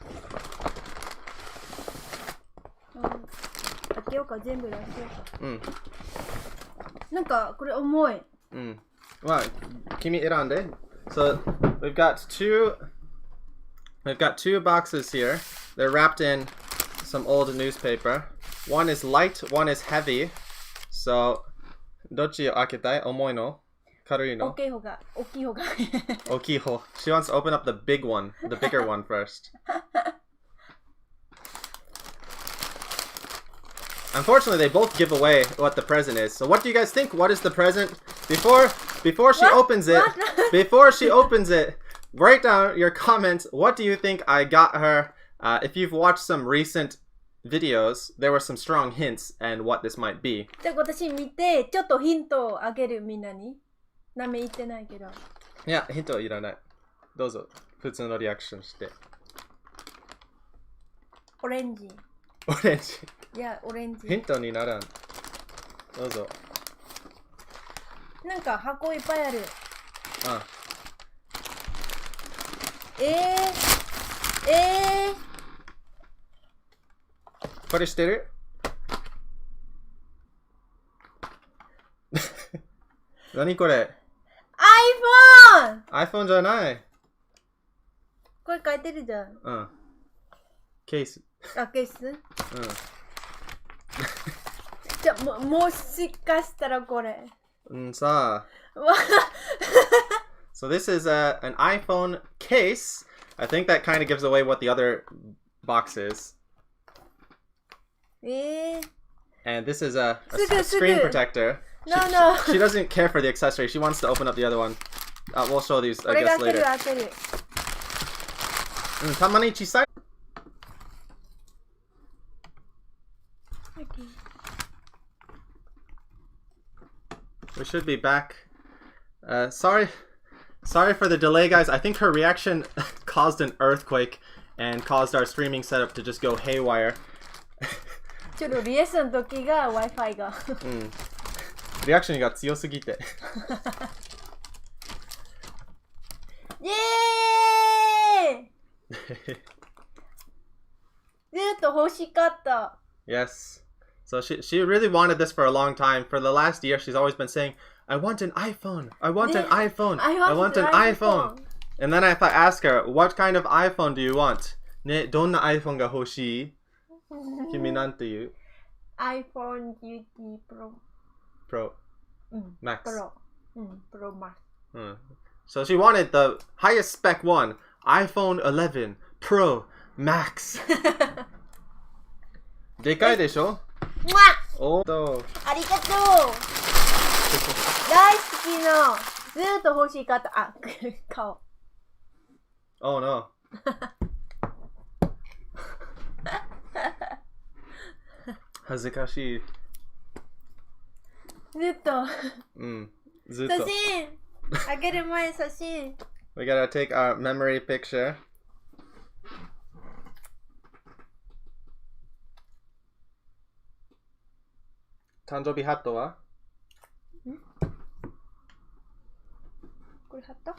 開けようか、全部で開けようか。なんかこれ重い。Well, 君選んで。So we've got two boxes here. They're wrapped in some old newspaper. One is light, one is heavy. So どっちを開けたい？重いの？軽いの？大きい方が。大きい方。She wants to open up the big one, the bigger one first. Unfortunately, they both give away what the present is. So what do you guys think? What is the present? Before she opens it, write down your comments. What do you think I got her? If you've watched some recent videos, there were some strong hints and what this might be. じゃあ私見て、ちょっとヒントをあげるみんなに。名前言ってないけど。いや、ヒントいらない。どうぞ、普通のリアクションして。オレンジ。いや、オレンジ。ヒントにならん。どうぞ。なんか箱いっぱいある。これ知ってる？何これ？ iPhone じゃない。これ書いてるじゃん。ケース。ケース？じゃあもしかしたらこれ。さあ。So this is an iPhone case. I think that kind of gives away what the other box is. And this is a screen protector. No. She doesn't care for the accessory. She wants to open up the other one. We'll show these, I guess, later. たまに小さい。We should be back. Sorry for the delay, guys. I think her reaction caused an earthquake and caused our streaming setup to just go haywire. ちょっとリエスの時が Wi-Fi が。リアクションが強すぎて。イエーイずっと欲しかった。Yes. So she really wanted this for a long time. For the last year, she's always been saying, I want an iPhone. I want an iPhone. I want an iPhone. And then if I ask her, what kind of iPhone do you want? ね、どんな iPhone が欲しい？君なんて言う？ iPhone 12 Pro. Max. Pro Max. So she wanted the highest spec one, iPhone 11 Pro Max. でかいでしょ？おっと。ありがとう。大好きの。ずっと欲しかった。顔。Oh no. 恥ずかしい。ずっと。ずっと。写真。あげる前写真。We gotta take our memory picture. 誕生日ハットは？これハット？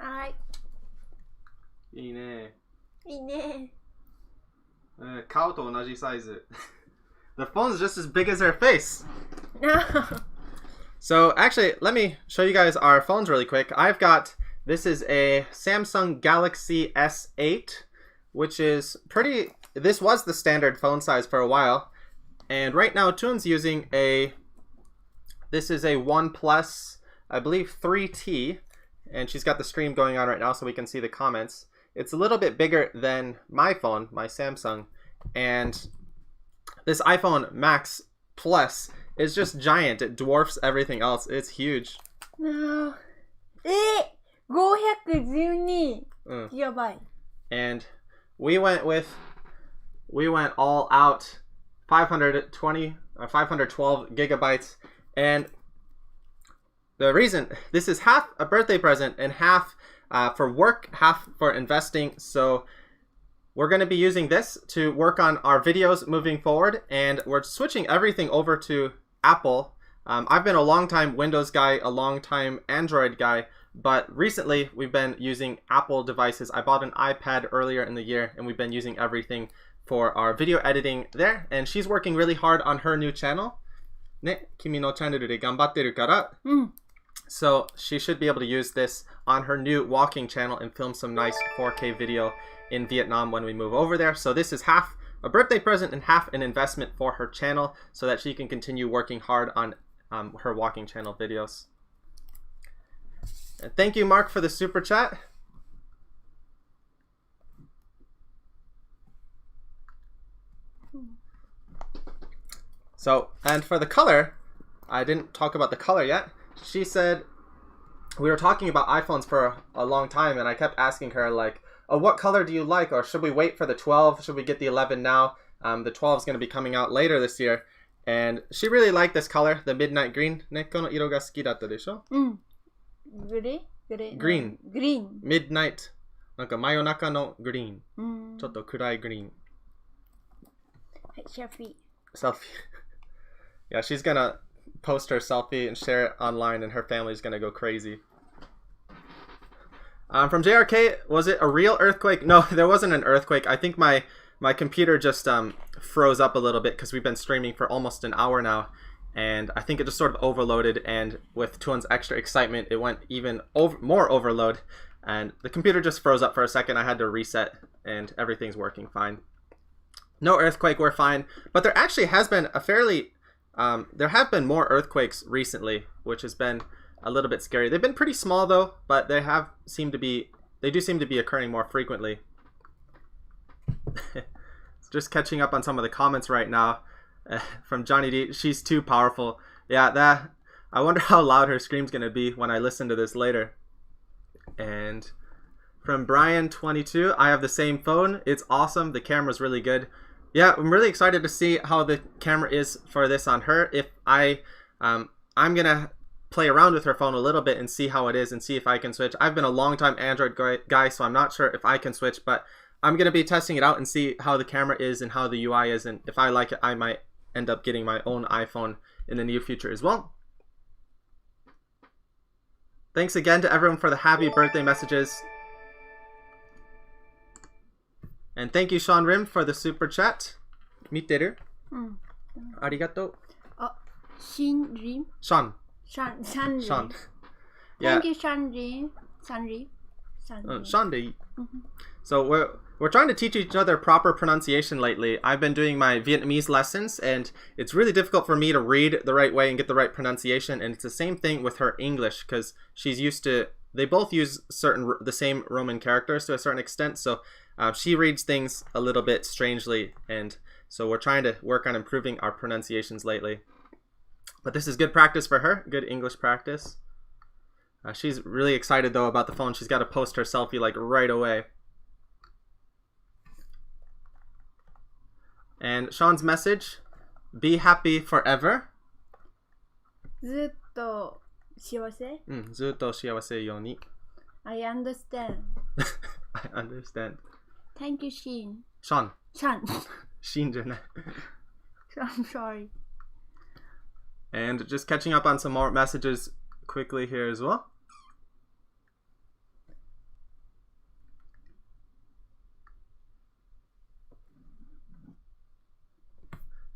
はい。いいね。いいね。顔と同じサイズ。The phone's just as big as her face. No. So actually, let me show you guys our phones really quick. This is a Samsung Galaxy S8, which is this was the standard phone size for a while. And right now, Thuong's using this is a OnePlus, I believe 3T. And she's got the stream going on right now so we can see the comments. It's a little bit bigger than my phone, my Samsung. And this iPhone Max Plus is just giant. It dwarfs everything else. It's huge. No. 512 gigabyte. And we went all out 512 gigabytes. And the reason, this is half a birthday present and half for work, half for investing. So we're going to be using this to work on our videos moving forward, and we're switching everything over to Apple. I've been a long time Windows guy, a long time Android guy, but recently we've been using Apple devices. I bought an iPad earlier in the year, and we've been using everything for our video editing there. And she's working really hard on her new channel. Ne, kimi no channel de ganbatteru kara. So she should be able to use this on her new walking channel and film some nice 4K video in Vietnam when we move over there. So this is half a birthday present and half an investment for her channel so that she can continue working hard on her walking channel videos. And thank you, Mark, for the super chat. So, and for the color, I didn't talk about the color yet. She said, we were talking about iPhones for a long time, and I kept asking her, like, oh, what color do you like? Or should we wait for the 12? Should we get the 11 now? The 12 is going to be coming out later this year. And she really liked this color, the midnight green. Neko no iro ga suki datta desho? Gray? Green. Green. Midnight. Nanka mayonaka no green. Chotto kurai green. Selfie. Selfie. Yeah, she's going to post her selfie and share it online, and her family's going to go crazy. From JRK, was it a real earthquake? No, there wasn't an earthquake. I think my computer just froze up a little bit because we've been streaming for almost an hour now, and I think it just sort of overloaded, and with Thuong's extra excitement, it went even more overload, and the computer just froze up for a second. I had to reset, and everything's working fine. No earthquake, we're fine. But there actually has been a fairly... there have been more earthquakes recently, which has been a little bit scary. They've been pretty small though, but they do seem to be occurring more frequently. Just catching up on some of the comments right now from Johnny D. She's too powerful. Yeah, I wonder how loud her scream's gonna be when I listen to this later. And from Brian22, I have the same phone. It's awesome. The camera's really good. Yeah, I'm really excited to see how the camera is for this on her. If I'm gonna play around with her phone a little bit and see how it is and see if I can switch. I've been a long time Android guy, so I'm not sure if I can switch, but I'm gonna be testing it out and see how the camera is and how the UI is, and if I like it, I might end up getting my own iPhone in the near future as well. Thanks again to everyone for the happy birthday messages. And thank you, Sean Rim, for the super chat. Miteru. Arigato. Shin Rim. Sean. Sean. Yeah. Thank you, Sean Rim. Sean de. So we're trying to teach each other proper pronunciation lately. I've been doing my Vietnamese lessons, and it's really difficult for me to read the right way and get the right pronunciation. And it's the same thing with her English, because she's used to. They both use the same Roman characters to a certain extent, so she reads things a little bit strangely, and so we're trying to work on improving our pronunciations lately. But this is good practice for her, good English practice. She's really excited though about the phone. She's got to post her selfie like right away. And Sean's message: be happy forever. ずっと幸せ? ずっと幸せように. I understand. I understand. Thank you, Shin. Sean. Shin じゃない. I'm sorry. And just catching up on some more messages quickly here as well.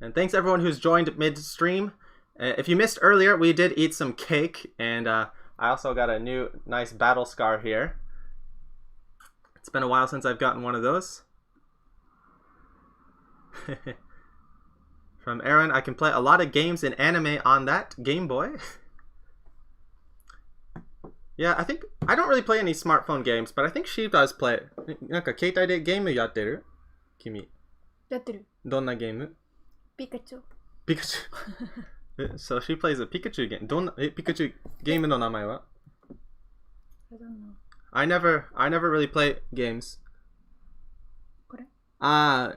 And thanks everyone who's joined mid-stream. If you missed earlier, we did eat some cake, and I also got a new nice battle scar here. It's been a while since I've gotten one of those. From Aaron, I can play a lot of games and anime on that Game Boy. Yeah, I don't really play any smartphone games, but I think she does play it. なんか携帯でゲームやってる? 君。やってる。どんなゲーム? ピカチュウ。ピカチュウ。So she plays a Pikachu game. Pikachu game no namae wa? I don't know. I never really play games. これ?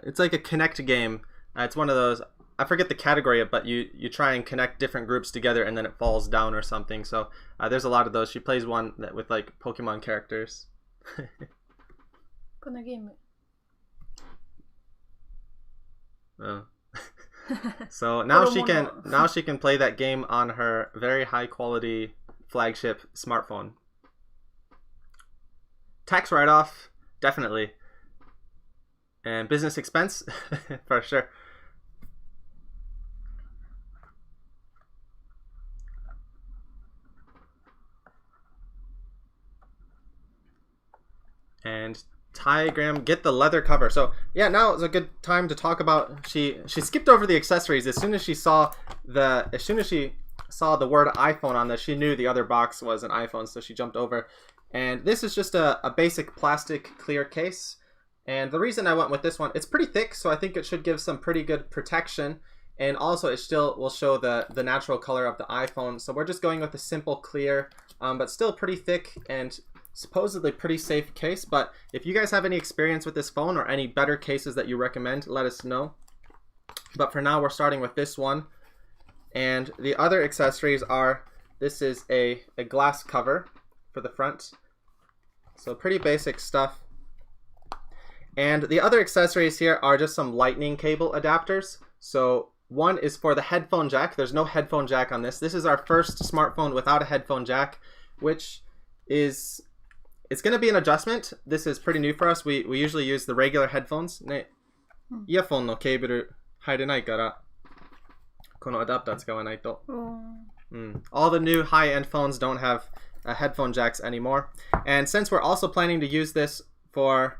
It's like a connect game. It's one of those, I forget the category, but you try and connect different groups together and then it falls down or something. So there's a lot of those. She plays one that with like Pokemon characters. このゲーム. Oh. So now she can play that game on her very high quality flagship smartphone. Tax write-off, definitely. And business expense, for sure. And Tygram, get the leather cover. So yeah, now is a good time to talk about. She skipped over the accessories as soon as she saw the word iPhone on this. She knew the other box was an iPhone, so she jumped over. And this is just a basic plastic clear case. And the reason I went with this one, it's pretty thick, so I think it should give some pretty good protection. And also it still will show the natural color of the iPhone. So we're just going with a simple clear, but still pretty thick and supposedly pretty safe case. But if you guys have any experience with this phone or any better cases that you recommend, let us know. But for now, we're starting with this one. And the other accessories are, this is a glass cover for the front. So pretty basic stuff. And the other accessories here are just some lightning cable adapters. So one is for the headphone jack. There's no headphone jack on this. This is our first smartphone without a headphone jack, which is, it's going to be an adjustment. This is pretty new for us. We usually use the regular headphones. ね、イヤフォンのケーブル入れないから、このアダプター使わないと。All the new high-end phones don't have headphone jacks anymore. And since we're also planning to use this for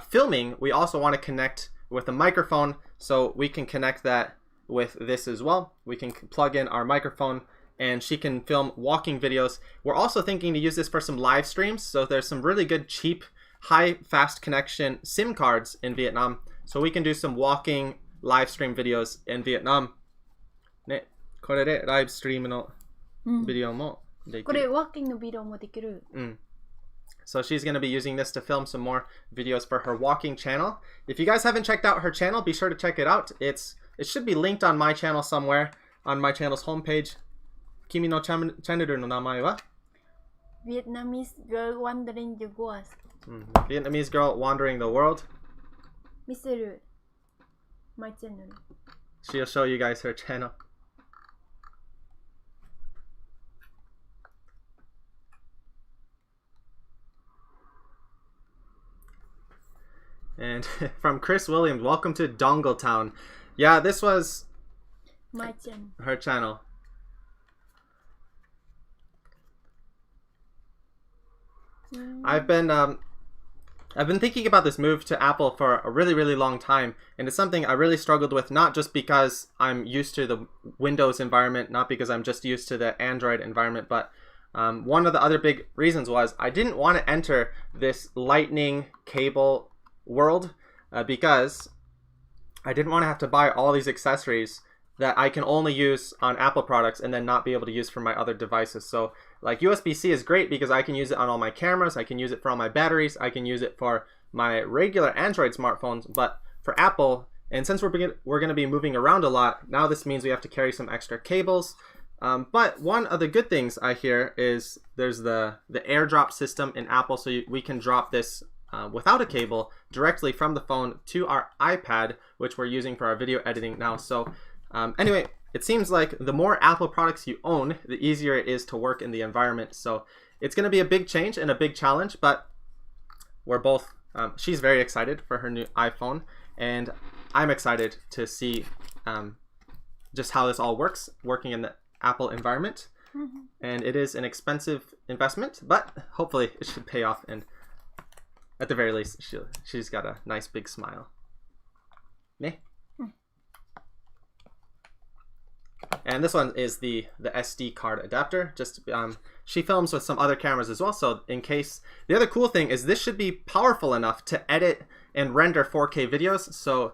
filming, we also want to connect with a microphone, so we can connect that with this as well. We can plug in our microphone and she can film walking videos. We're also thinking to use this for some live streams. So there's some really good, cheap, high, fast connection SIM cards in Vietnam. So we can do some walking live stream videos in Vietnam. ね、これでライブストリームのビデオもできる。これワーキングのビデオもできる。So she's going to be using this to film some more videos for her walking channel. If you guys haven't checked out her channel, be sure to check it out. It should be linked on my channel somewhere on my channel's homepage. 君のチャンネルの名前は Vietnamese girl wandering the world. Vietnamese girl wandering the world. 見せる my channel. She'll show you guys her channel. And from Chris Williams, welcome to Dongle Town. Yeah, this was my channel. Her channel. I've been thinking about this move to Apple for a really, really long time, and it's something I really struggled with, not just because I'm used to the Windows environment, not because I'm just used to the Android environment, but one of the other big reasons was I didn't want to enter this lightning cable world because I didn't want to have to buy all these accessories that I can only use on Apple products and then not be able to use for my other devices. So like USB-C is great because I can use it on all my cameras, I can use it for all my batteries, I can use it for my regular Android smartphones, but for Apple, and since we're going to be moving around a lot, now this means we have to carry some extra cables. But one of the good things I hear is there's the AirDrop system in Apple, so we can drop this without a cable directly from the phone to our iPad, which we're using for our video editing now. So anyway, it seems like the more Apple products you own, the easier it is to work in the environment. So it's going to be a big change and a big challenge, but we're both, she's very excited for her new iPhone, and I'm excited to see just how this all works, working in the Apple environment. And it is an expensive investment, but hopefully it should pay off, and at the very least, she's got a nice big smile. Ne? And this one is the SD card adapter. Just she films with some other cameras as well, so in case. The other cool thing is this should be powerful enough to edit and render 4K videos. So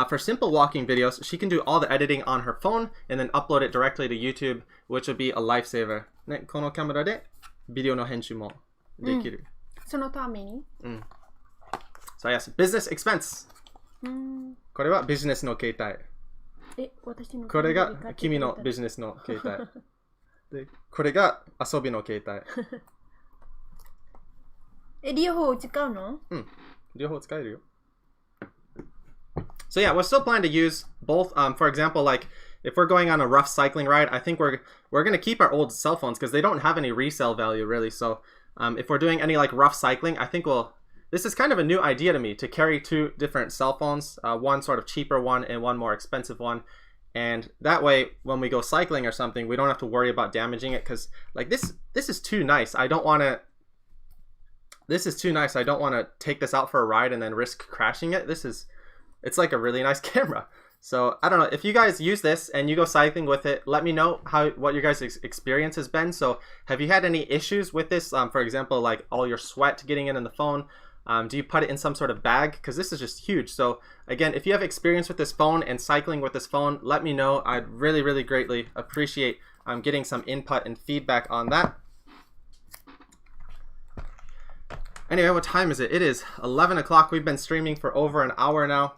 for simple walking videos, she can do all the editing on her phone and then upload it directly to YouTube, which would be a lifesaver. ね、このカメラでビデオの編集もできる。そのために。So yes, business expense. これはビジネスの携帯。私のこれが君のビジネスの携帯。で、これが遊びの携帯。両方使うの？両方使えるよ。So yeah, we're still planning to use both. For example, like if we're going on a rough cycling ride, I think we're gonna keep our old cell phones because they don't have any resale value really. So if we're doing any like rough cycling, I think this is kind of a new idea to me to carry two different cell phones, one sort of cheaper one and one more expensive one. And that way, when we go cycling or something, we don't have to worry about damaging it because like this is too nice. I don't want to. This is too nice. I don't want to take this out for a ride and then risk crashing it. It's like a really nice camera. So I don't know if you guys use this and you go cycling with it, let me know what your guys' experience has been. So have you had any issues with this? For example, like all your sweat getting in the phone. Do you put it in some sort of bag? Because this is just huge. So again, if you have experience with this phone and cycling with this phone, let me know. I'd really, really greatly appreciate getting some input and feedback on that. Anyway, what time is it? It is 11 o'clock. We've been streaming for over an hour now.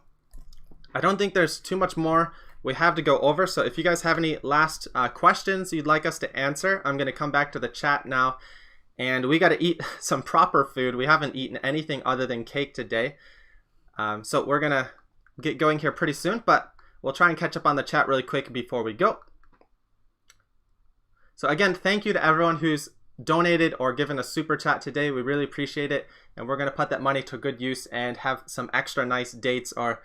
I don't think there's too much more we have to go over. So if you guys have any last questions you'd like us to answer, I'm going to come back to the chat now. And we got to eat some proper food. We haven't eaten anything other than cake today. So we're going to get going here pretty soon. But we'll try and catch up on the chat really quick before we go. So again, thank you to everyone who's donated or given a super chat today. We really appreciate it. And we're going to put that money to good use and have some extra nice dates or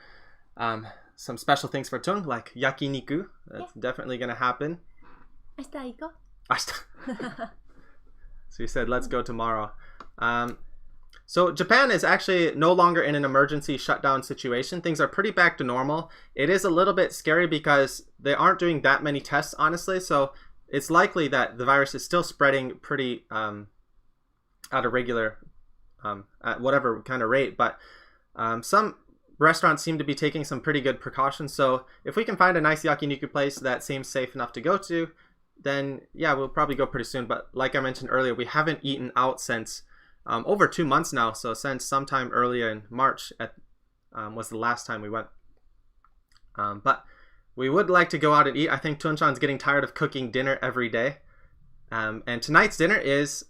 some special things for Thuong, like yakiniku. That's definitely going to happen. 明日行こう。明日 So you said, let's go tomorrow. So Japan is actually no longer in an emergency shutdown situation. Things are pretty back to normal. It is a little bit scary because they aren't doing that many tests, honestly. So it's likely that the virus is still spreading pretty at a regular, at whatever kind of rate. But some restaurants seem to be taking some pretty good precautions. So if we can find a nice yakiniku place that seems safe enough to go to, then yeah, we'll probably go pretty soon. But like I mentioned earlier, we haven't eaten out since over 2 months now. So since sometime earlier in March was the last time we went. But we would like to go out and eat. I think Thuong-chan's getting tired of cooking dinner every day. And tonight's dinner is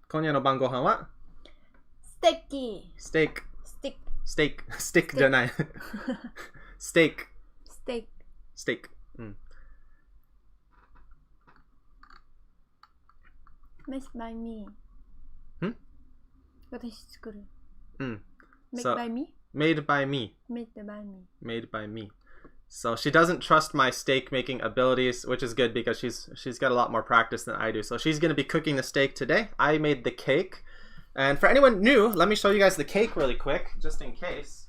今夜の晩ご飯は Steak. Steak. Steak. Stick じゃない。Steak. Steak. Made by me. 私作る。Made So, by me? Made by me. Made by me. Made by me. So she doesn't trust my steak making abilities, which is good because she's got a lot more practice than I do. So she's going to be cooking the steak today. I made the cake. And for anyone new, let me show you guys the cake really quick, just in case.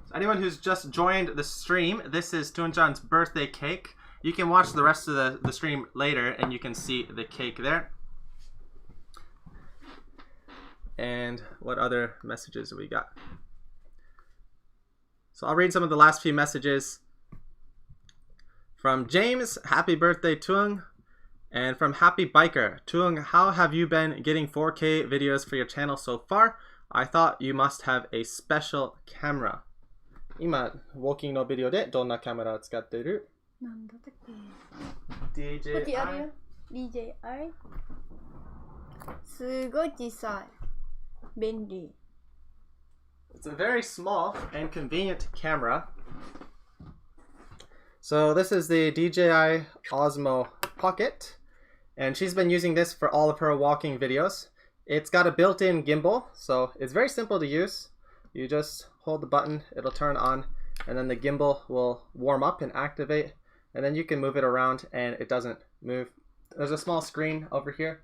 So anyone who's just joined the stream, this is Thuong-chan's birthday cake. You can watch the rest of the stream later and you can see the cake there. And what other messages we got? So I'll read some of the last few messages. From James, happy birthday Thuong. And from Happy Biker, Thuong, how have you been getting 4K videos for your channel so far? I thought you must have a special camera. 今、ウォーキングのビデオでどんなカメラを使っている？なんだったっけ？ DJI。あるよ。DJI。すごい小さい。便利。It's a very small and convenient camera. So this is the DJI Osmo Pocket, and she's been using this for all of her walking videos. It's got a built-in gimbal, so it's very simple to use. You just hold the button, it'll turn on, and then the gimbal will warm up and activate, and then you can move it around and it doesn't move. There's a small screen over here,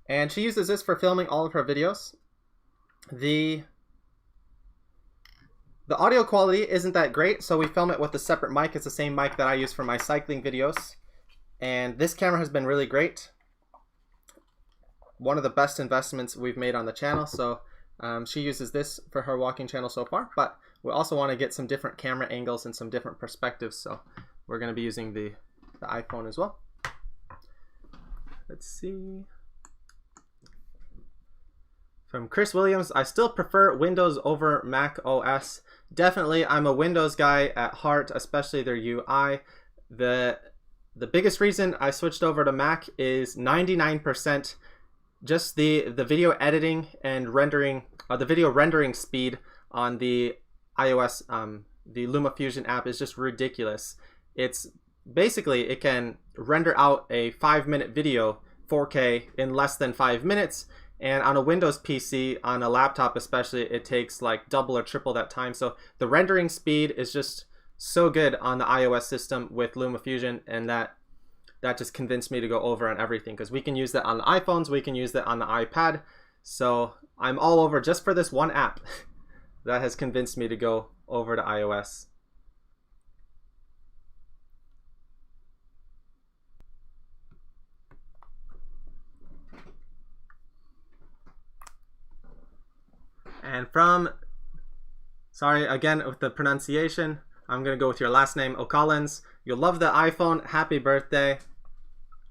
and she uses this for filming all of her videos. The audio quality isn't that great, so we film it with a separate mic. It's the same mic that I use for my cycling videos. And this camera has been really great. one of the best investments we've made on the channel. So she uses this for her walking channel so far, but we also want to get some different camera angles and some different perspectives. So we're going to be using the iPhone as well. Let's see. From Chris Williams, I still prefer Windows over Mac OS. Definitely, I'm a Windows guy at heart, especially their UI. The biggest reason I switched over to Mac is 99% just the video editing and rendering, the video rendering speed on the iOS, the LumaFusion app is just ridiculous. It's basically, it can render out a 5-minute video 4K in less than 5 minutes. And on a Windows PC, on a laptop especially, it takes like double or triple that time. So the rendering speed is just so good on the iOS system with LumaFusion, and that just convinced me to go over on everything, because we can use that on the iPhones, we can use that on the iPad. So I'm all over just for this one app. That has convinced me to go over to iOS. And from, sorry again with the pronunciation, I'm going to go with your last name, O'Collins. You'll love the iPhone. Happy birthday.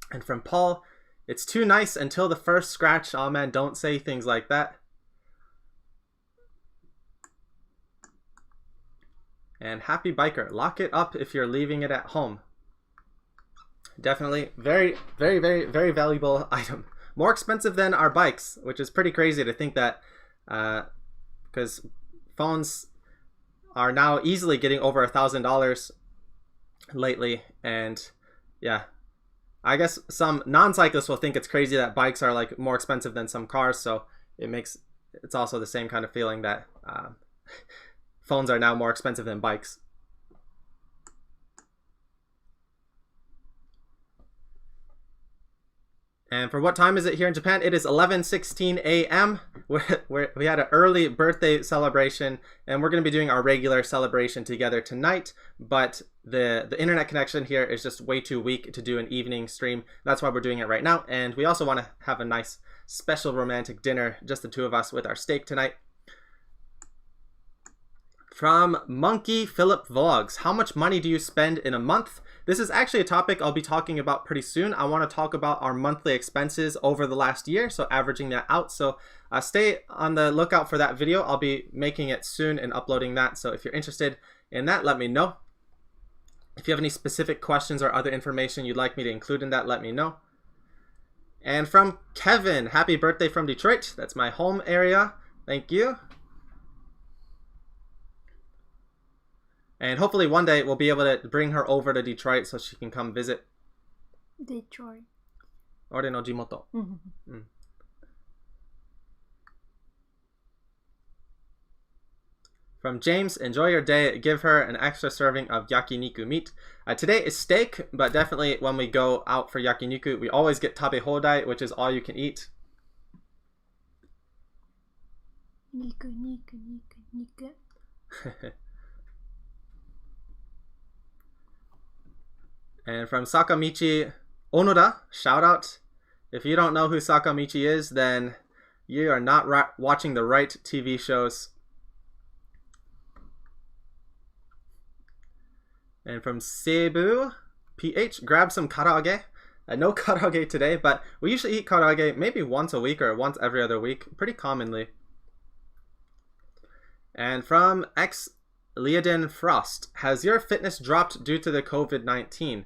And from Paul, it's too nice until the first scratch. Oh man, don't say things like that. And happy biker. Lock it up if you're leaving it at home. Definitely very, very, very, very valuable item. More expensive than our bikes, which is pretty crazy to think that, because phones are now easily getting over $1,000 lately. And yeah, I guess some non-cyclists will think it's crazy that bikes are like more expensive than some cars. So it's also the same kind of feeling that phones are now more expensive than bikes. And for what time is it here in Japan? It is 11:16 a.m. We had an early birthday celebration, and we're going to be doing our regular celebration together tonight. But the internet connection here is just way too weak to do an evening stream. That's why we're doing it right now. And we also want to have a nice special romantic dinner, just the two of us with our steak tonight. From Monkey Philip Vlogs, how much money do you spend in a month? This is actually a topic I'll be talking about pretty soon. I want to talk about our monthly expenses over the last year, so averaging that out. So stay on the lookout for that video. I'll be making it soon and uploading that. So if you're interested in that, let me know. If you have any specific questions or other information you'd like me to include in that, let me know. And from Kevin, happy birthday from Detroit. That's my home area. Thank you. And hopefully one day we'll be able to bring her over to Detroit so she can come visit. Detroit. Ore no jimoto. From James, enjoy your day. Give her an extra serving of yakiniku meat. Today is steak, but definitely when we go out for yakiniku, we always get tabe hodai, which is all you can eat. Niku, niku, niku, niku. And from Sakamichi Onoda, shout out. If you don't know who Sakamichi is, then you are not watching the right TV shows. And from Cebu PH, grab some karaage. No karaage today, but we usually eat karaage maybe once a week or once every other week, pretty commonly. And from X Leodin Frost, has your fitness dropped due to the COVID-19?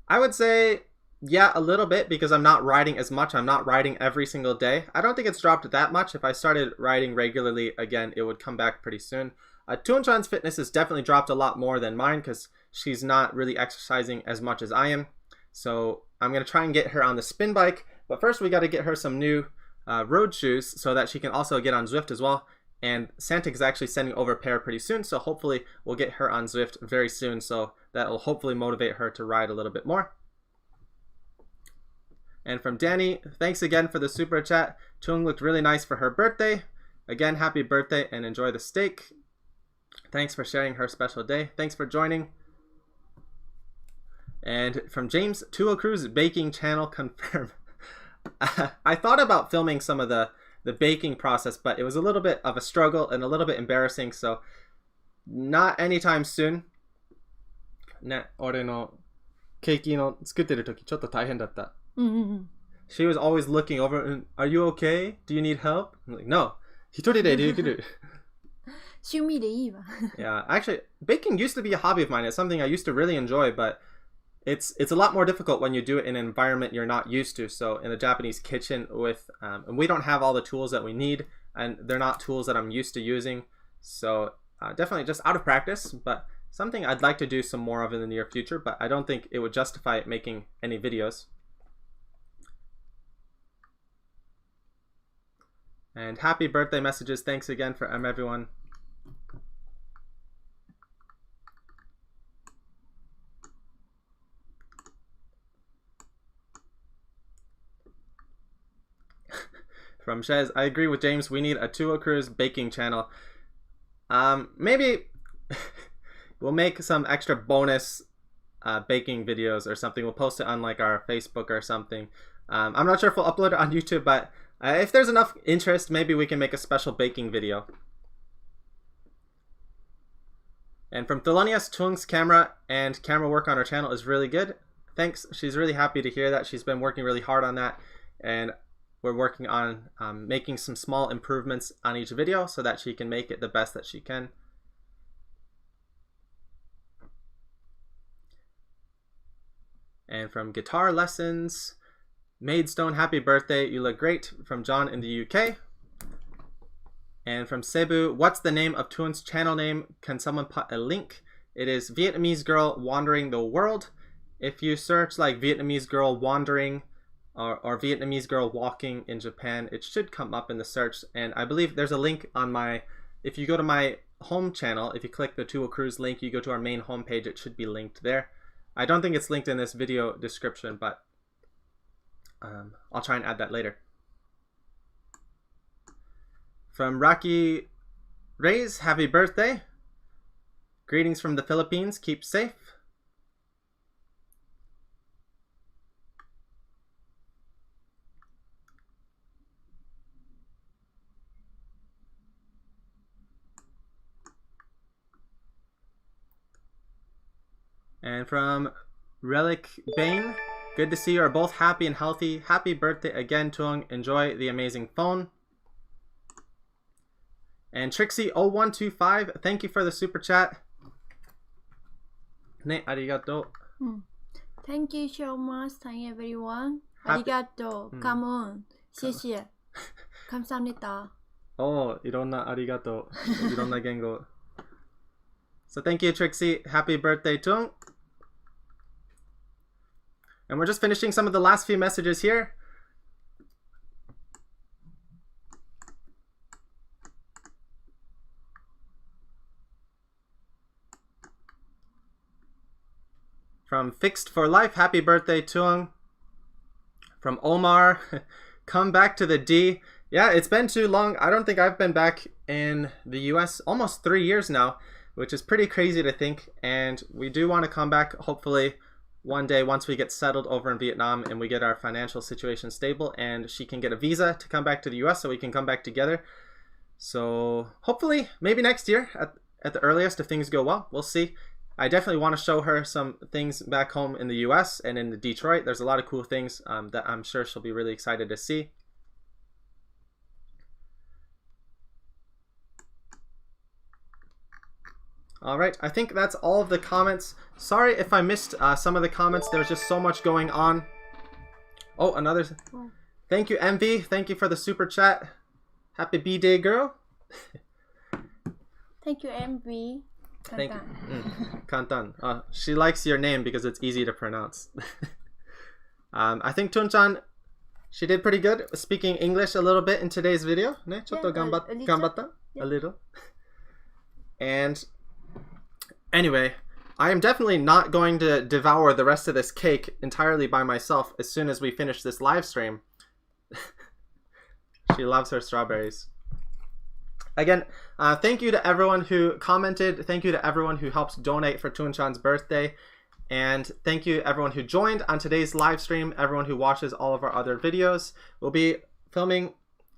I would say, yeah, a little bit, because I'm not riding as much. I'm not riding every single day. I don't think it's dropped that much. If I started riding regularly again, it would come back pretty soon. Thuong-chan's fitness has definitely dropped a lot more than mine, because she's not really exercising as much as I am. So I'm going to try and get her on the spin bike. But first we got to get her some new road shoes so that she can also get on Zwift as well. And Santic is actually sending over a pair pretty soon, so hopefully we'll get her on Zwift very soon, so that will hopefully motivate her to ride a little bit more. And from Danny, thanks again for the super chat. Thuong looked really nice for her birthday. Again, happy birthday and enjoy the steak. Thanks for sharing her special day. Thanks for joining. And from James, Tuo Cruz baking channel confirm. I thought about filming some of the baking process, but it was a little bit of a struggle and a little bit embarrassing, so not anytime soon. ね、俺のケーキの作ってる時ちょっと大変だった。She was always looking over, are you okay? Do you need help? I'm like, no. 一人でできる。趣味でいいわ。Yeah, actually, baking used to be a hobby of mine. It's something I used to really enjoy, but it's a lot more difficult when you do it in an environment you're not used to. So in a Japanese kitchen with, and we don't have all the tools that we need, and they're not tools that I'm used to using. So definitely just out of practice, but something I'd like to do some more of in the near future, but I don't think it would justify making any videos. And happy birthday messages. Thanks again for everyone. From Shez, I agree with James. We need a Tuo Cruise baking channel. Maybe we'll make some extra bonus baking videos or something. We'll post it on like our Facebook or something. I'm not sure if we'll upload it on YouTube, but if there's enough interest, maybe we can make a special baking video. And from Thelonious, Thuong's camera and camera work on her channel is really good. Thanks. She's really happy to hear that. She's been working really hard on that. And we're working on making some small improvements on each video so that she can make it the best that she can. And from Guitar Lessons, Maidstone, happy birthday, you look great. From John in the UK. And from Cebu, what's the name of Thuong's channel name? Can someone put a link? It is Vietnamese Girl Wandering the World. If you search like Vietnamese Girl Wandering or Vietnamese Girl Walking in Japan, it should come up in the search. And I believe there's a link on my, if you go to my home channel, if you click the Tuo Cruise link, you go to our main homepage, it should be linked there. I don't think it's linked in this video description, but I'll try and add that later. From Rocky Reyes, happy birthday. Greetings from the Philippines, keep safe. And from Relic Bane, good to see you are both happy and healthy. Happy birthday again, Thuong. Enjoy the amazing phone. And Trixie0125, thank you for the super chat. Ne, arigato. Thank you so much, thank everyone. Arigato, come on, 谢谢, 감사합니다. Oh, いろんなありがとう。いろんな言語. So thank you, Trixie. Happy birthday, Thuong. And we're just finishing some of the last few messages here. From Fixed for Life, happy birthday, Thuong. From Omar, come back to the D. Yeah, it's been too long. I don't think I've been back in the US almost 3 years now, which is pretty crazy to think. And we do want to come back, hopefully, one day once we get settled over in Vietnam and we get our financial situation stable and she can get a visa to come back to the US so we can come back together. So hopefully, maybe next year at the earliest if things go well. We'll see. I definitely want to show her some things back home in the US and in Detroit. There's a lot of cool things that I'm sure she'll be really excited to see. All right, I think that's all of the comments. Sorry if I missed some of the comments. There's just so much going on. Oh, another. Thank you, MV. Thank you for the super chat. Happy B-Day, girl. Thank you, MV. Thank you. Kantan. She likes your name because it's easy to pronounce. I think Thuong-chan, she did pretty good speaking English a little bit in today's video. Ne? Chotto ganbatta? A little. And anyway, I am definitely not going to devour the rest of this cake entirely by myself as soon as we finish this live stream. She loves her strawberries. Again, thank you to everyone who commented. Thank you to everyone who helped donate for Thuong-chan's birthday. And thank you everyone who joined on today's live stream, everyone who watches all of our other videos. We'll be filming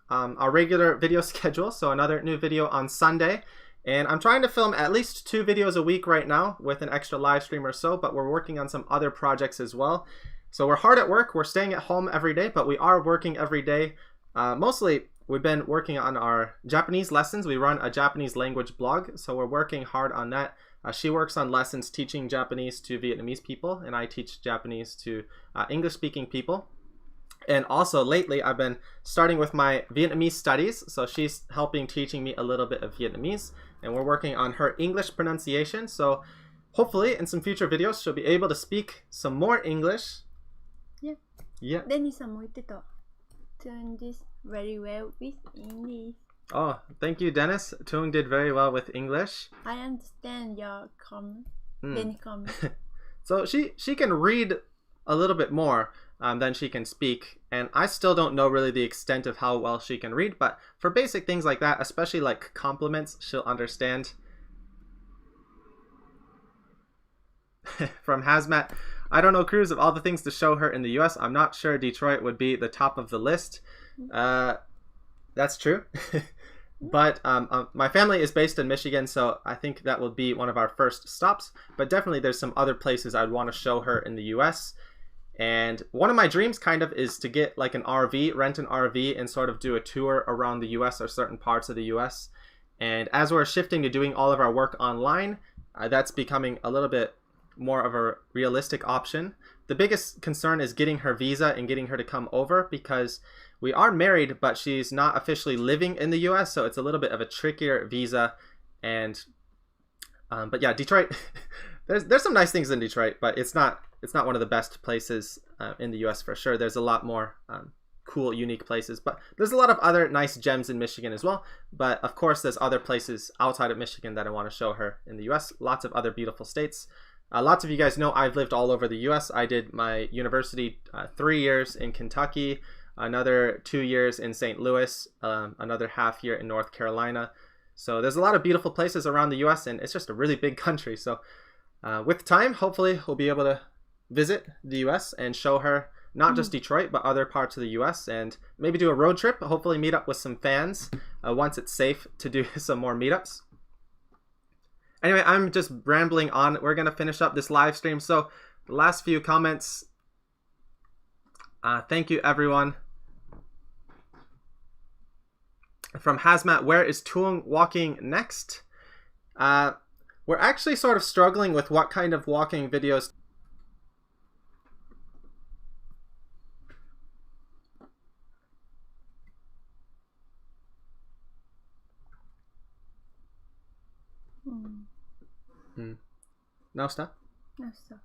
our regular video schedule, so another new video on Sunday. And I'm trying to film at least 2 videos a week right now with an extra live stream or so, but we're working on some other projects as well. So we're hard at work, we're staying at home every day, but we are working every day. Mostly we've been working on our Japanese lessons. We run a Japanese language blog, so we're working hard on that. She works on lessons teaching Japanese to Vietnamese people, and I teach Japanese to English-speaking people. And also lately I've been starting with my Vietnamese studies, so she's helping teaching me a little bit of Vietnamese, and we're working on her English pronunciation. So hopefully in some future videos she'll be able to speak some more English. Yeah. Dennis-sanも言ってた。Thuong did very well with English. Oh, thank you, Dennis. Thuong did very well with English. I understand your comment. Dennis comment. So she can read a little bit more than she can speak, and I still don't know really the extent of how well she can read, but for basic things like that, especially like compliments, she'll understand. From Hazmat, I don't know, Cruz, of all the things to show her in the US, I'm not sure Detroit would be the top of the list. That's true. But my family is based in Michigan, so I think that will be one of our first stops. But definitely there's some other places I'd want to show her in the US. And one of my dreams kind of is to get like an RV, rent an RV, and sort of do a tour around the US or certain parts of the US. And as we're shifting to doing all of our work online, that's becoming a little bit more of a realistic option. The biggest concern is getting her visa and getting her to come over, because we are married, but she's not officially living in the US, so it's a little bit of a trickier visa. And but yeah, Detroit, there's some nice things in Detroit, but it's not one of the best places in the US for sure. There's a lot more cool, unique places, but there's a lot of other nice gems in Michigan as well. But of course, there's other places outside of Michigan that I want to show her in the US. Lots of other beautiful states. Lots of you guys know I've lived all over the US. I did my university 3 years in Kentucky, another 2 years in St. Louis, another half year in North Carolina. So there's a lot of beautiful places around the US, and it's just a really big country. So with time, hopefully we'll be able to visit the US and show her not just Detroit, but other parts of the US, and maybe do a road trip, hopefully meet up with some fans once it's safe to do some more meetups. Anyway, I'm just rambling on. We're going to finish up this live stream. So the last few comments. Thank you, everyone. From Hazmat, where is Thuong walking next? We're actually sort of struggling with what kind of walking videos. No stuff? No stuff.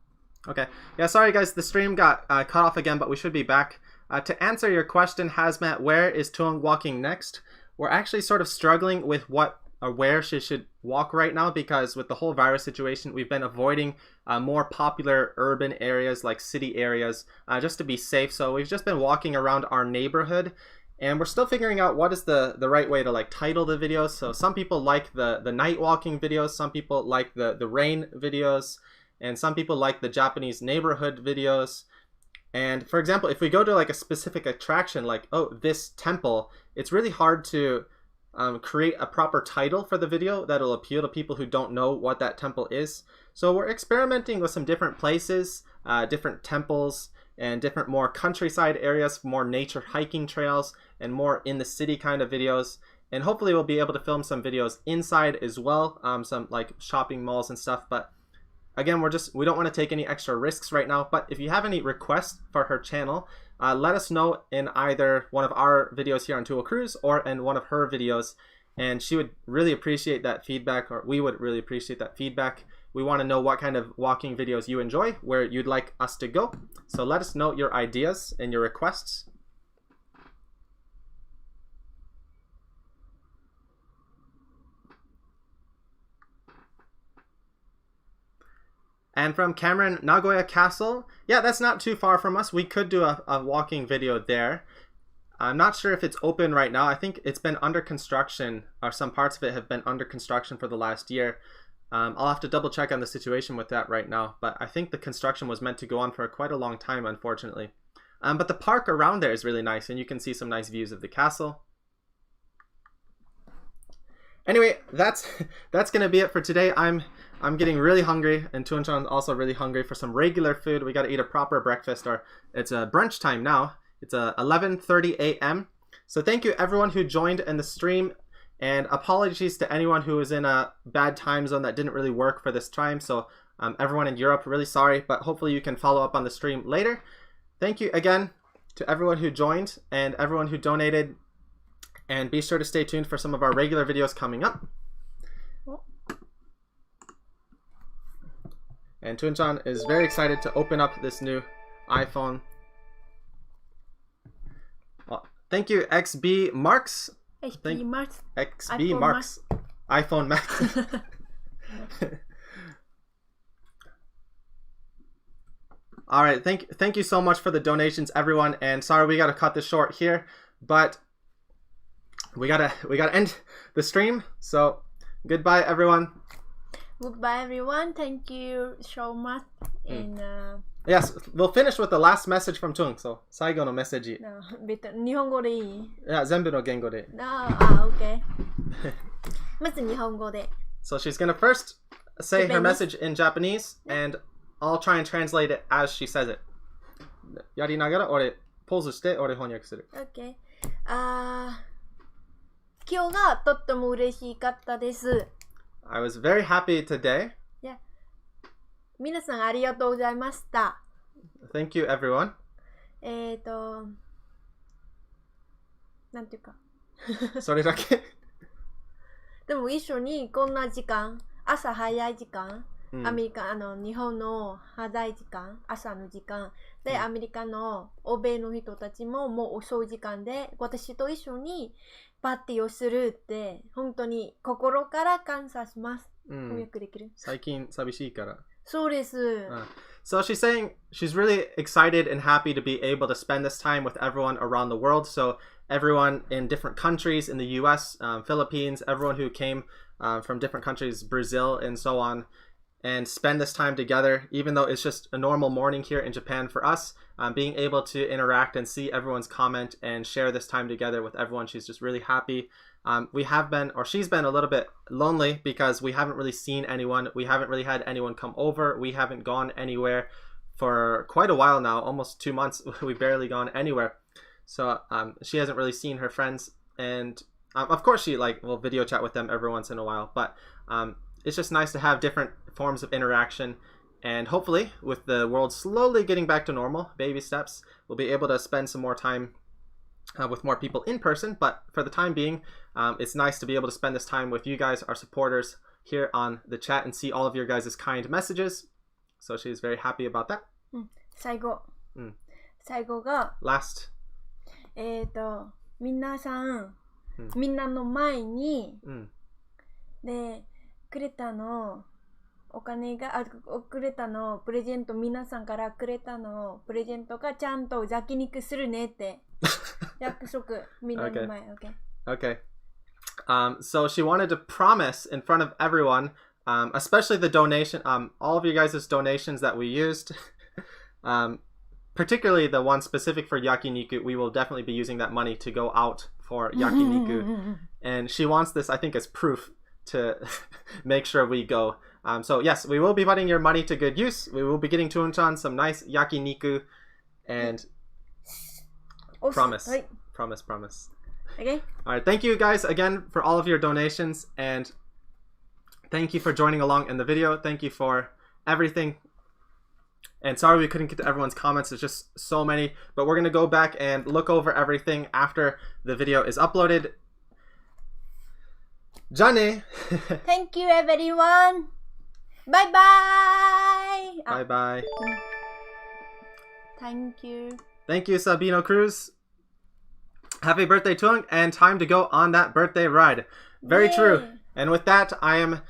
Okay. Yeah, sorry guys, the stream got cut off again, but we should be back. To answer your question, Hazmat, where is Thuong walking next? We're actually sort of struggling with what or where she should walk right now, because with the whole virus situation, we've been avoiding more popular urban areas like city areas just to be safe. So we've just been walking around our neighborhood, and we're still figuring out what is the right way to like title the videos. So some people like the night walking videos, some people like the rain videos, and some people like the Japanese neighborhood videos. And for example, if we go to like a specific attraction, like, oh, this temple, it's really hard to create a proper title for the video that'll appeal to people who don't know what that temple is. So we're experimenting with some different places, different temples, and different more countryside areas, more nature hiking trails, and more in the city kind of videos. And hopefully we'll be able to film some videos inside as well, some like shopping malls and stuff. But again, we don't want to take any extra risks right now. But if you have any requests for her channel, let us know in either one of our videos here on Tool Cruise or in one of her videos. And she would really appreciate that feedback, or we would really appreciate that feedback. We want to know what kind of walking videos you enjoy, where you'd like us to go. So let us know your ideas and your requests. And from Cameron, Nagoya Castle. Yeah, that's not too far from us. We could do a walking video there. I'm not sure if it's open right now. I think it's been under construction, or some parts of it have been under construction for the last year. I'll have to double check on the situation with that right now, but I think the construction was meant to go on for quite a long time, unfortunately. But the park around there is really nice, and you can see some nice views of the castle. Anyway, that's gonna be it for today. I'm getting really hungry, and Thuong also really hungry for some regular food. We gotta eat a proper breakfast, or it's brunch time now. It's 11:30 a.m. So thank you everyone who joined in the stream, and apologies to anyone who was in a bad time zone that didn't really work for this time. So everyone in Europe, really sorry, but hopefully you can follow up on the stream later. Thank you again to everyone who joined and everyone who donated. And be sure to stay tuned for some of our regular videos coming up. And Thuong is very excited to open up this new iPhone. Well, thank you, XB Marks. XB Marks. XB Marks. iPhone Max. All right, thank you so much for the donations, everyone. And sorry we got to cut this short here, but we gotta end the stream. So goodbye everyone. Goodbye everyone. Thank you so much. And yes, we'll finish with the last message from Thuong. So 最後のメッセージ。日本語でいい？いや、全部の言語で。OK まず日本語で。So she's gonna first say her message in Japanese, and I'll try and translate it as she says it. やりながら俺ポーズして俺翻訳する。OK。今日がとっても嬉しかったです。I was very happy today. Yeah. 皆さんありがとうございました。Thank you, everyone. なんていうか。それだけでも一緒にこんな時間、朝早い時間、アメリカ、日本の早い時間、朝の時間、で、アメリカの欧米の人たちももう遅い時間で、私と一緒にパーティーをするって本当に心から感謝します。翻訳できる？最近寂しいから。そうです。So she's saying she's really excited and happy to be able to spend this time with everyone around the world. So everyone in different countries in the US, Philippines, everyone who came from different countries, Brazil and so on, and spend this time together, even though it's just a normal morning here in Japan for us. Being able to interact and see everyone's comment and share this time together with everyone, she's just really happy. We have been, or she's been a little bit lonely because we haven't really seen anyone. We haven't really had anyone come over. We haven't gone anywhere for quite a while now, almost 2 months. We've barely gone anywhere. So she hasn't really seen her friends. And of course she will video chat with them every once in a while. But it's just nice to have different forms of interaction. And hopefully, with the world slowly getting back to normal, baby steps, we'll be able to spend some more time with more people in person. But for the time being, it's nice to be able to spend this time with you guys, our supporters, here on the chat and see all of your guys' kind messages. So she's very happy about that. 最後が Last. 皆さん、みんなの前に、でくれたのお金がくれたのプレゼント、皆さんからくれたのプレゼントがちゃんと焼肉するねって約束みんなの前。Okay. So she wanted to promise in front of everyone, especially the donation, all of you guys' donations that we used, particularly the one specific for yakiniku. We will definitely be using that money to go out for yakiniku. And she wants this, I think, as proof to make sure we go. So yes, we will be putting your money to good use. We will be getting Thuong some nice yakiniku, and promise. Okay. All right. Thank you guys again for all of your donations, and thank you for joining along in the video. Thank you for everything. And sorry we couldn't get to everyone's comments. There's just so many, but we're gonna go back and look over everything after the video is uploaded. Jane. Thank you everyone. Bye bye. Bye bye. Thank you. Thank you, Sabino Cruz. Happy birthday, Thuong, and time to go on that birthday ride. Very true. And with that, I am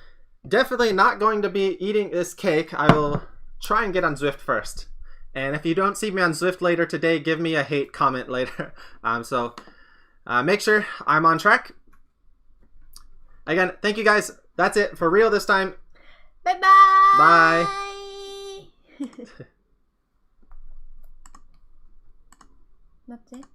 definitely not going to be eating this cake. I will try and get on Zwift first. And if you don't see me on Zwift later today, give me a hate comment later. So make sure I'm on track. Again, thank you guys. That's it for real this time. バイバーイ。バイ。待って。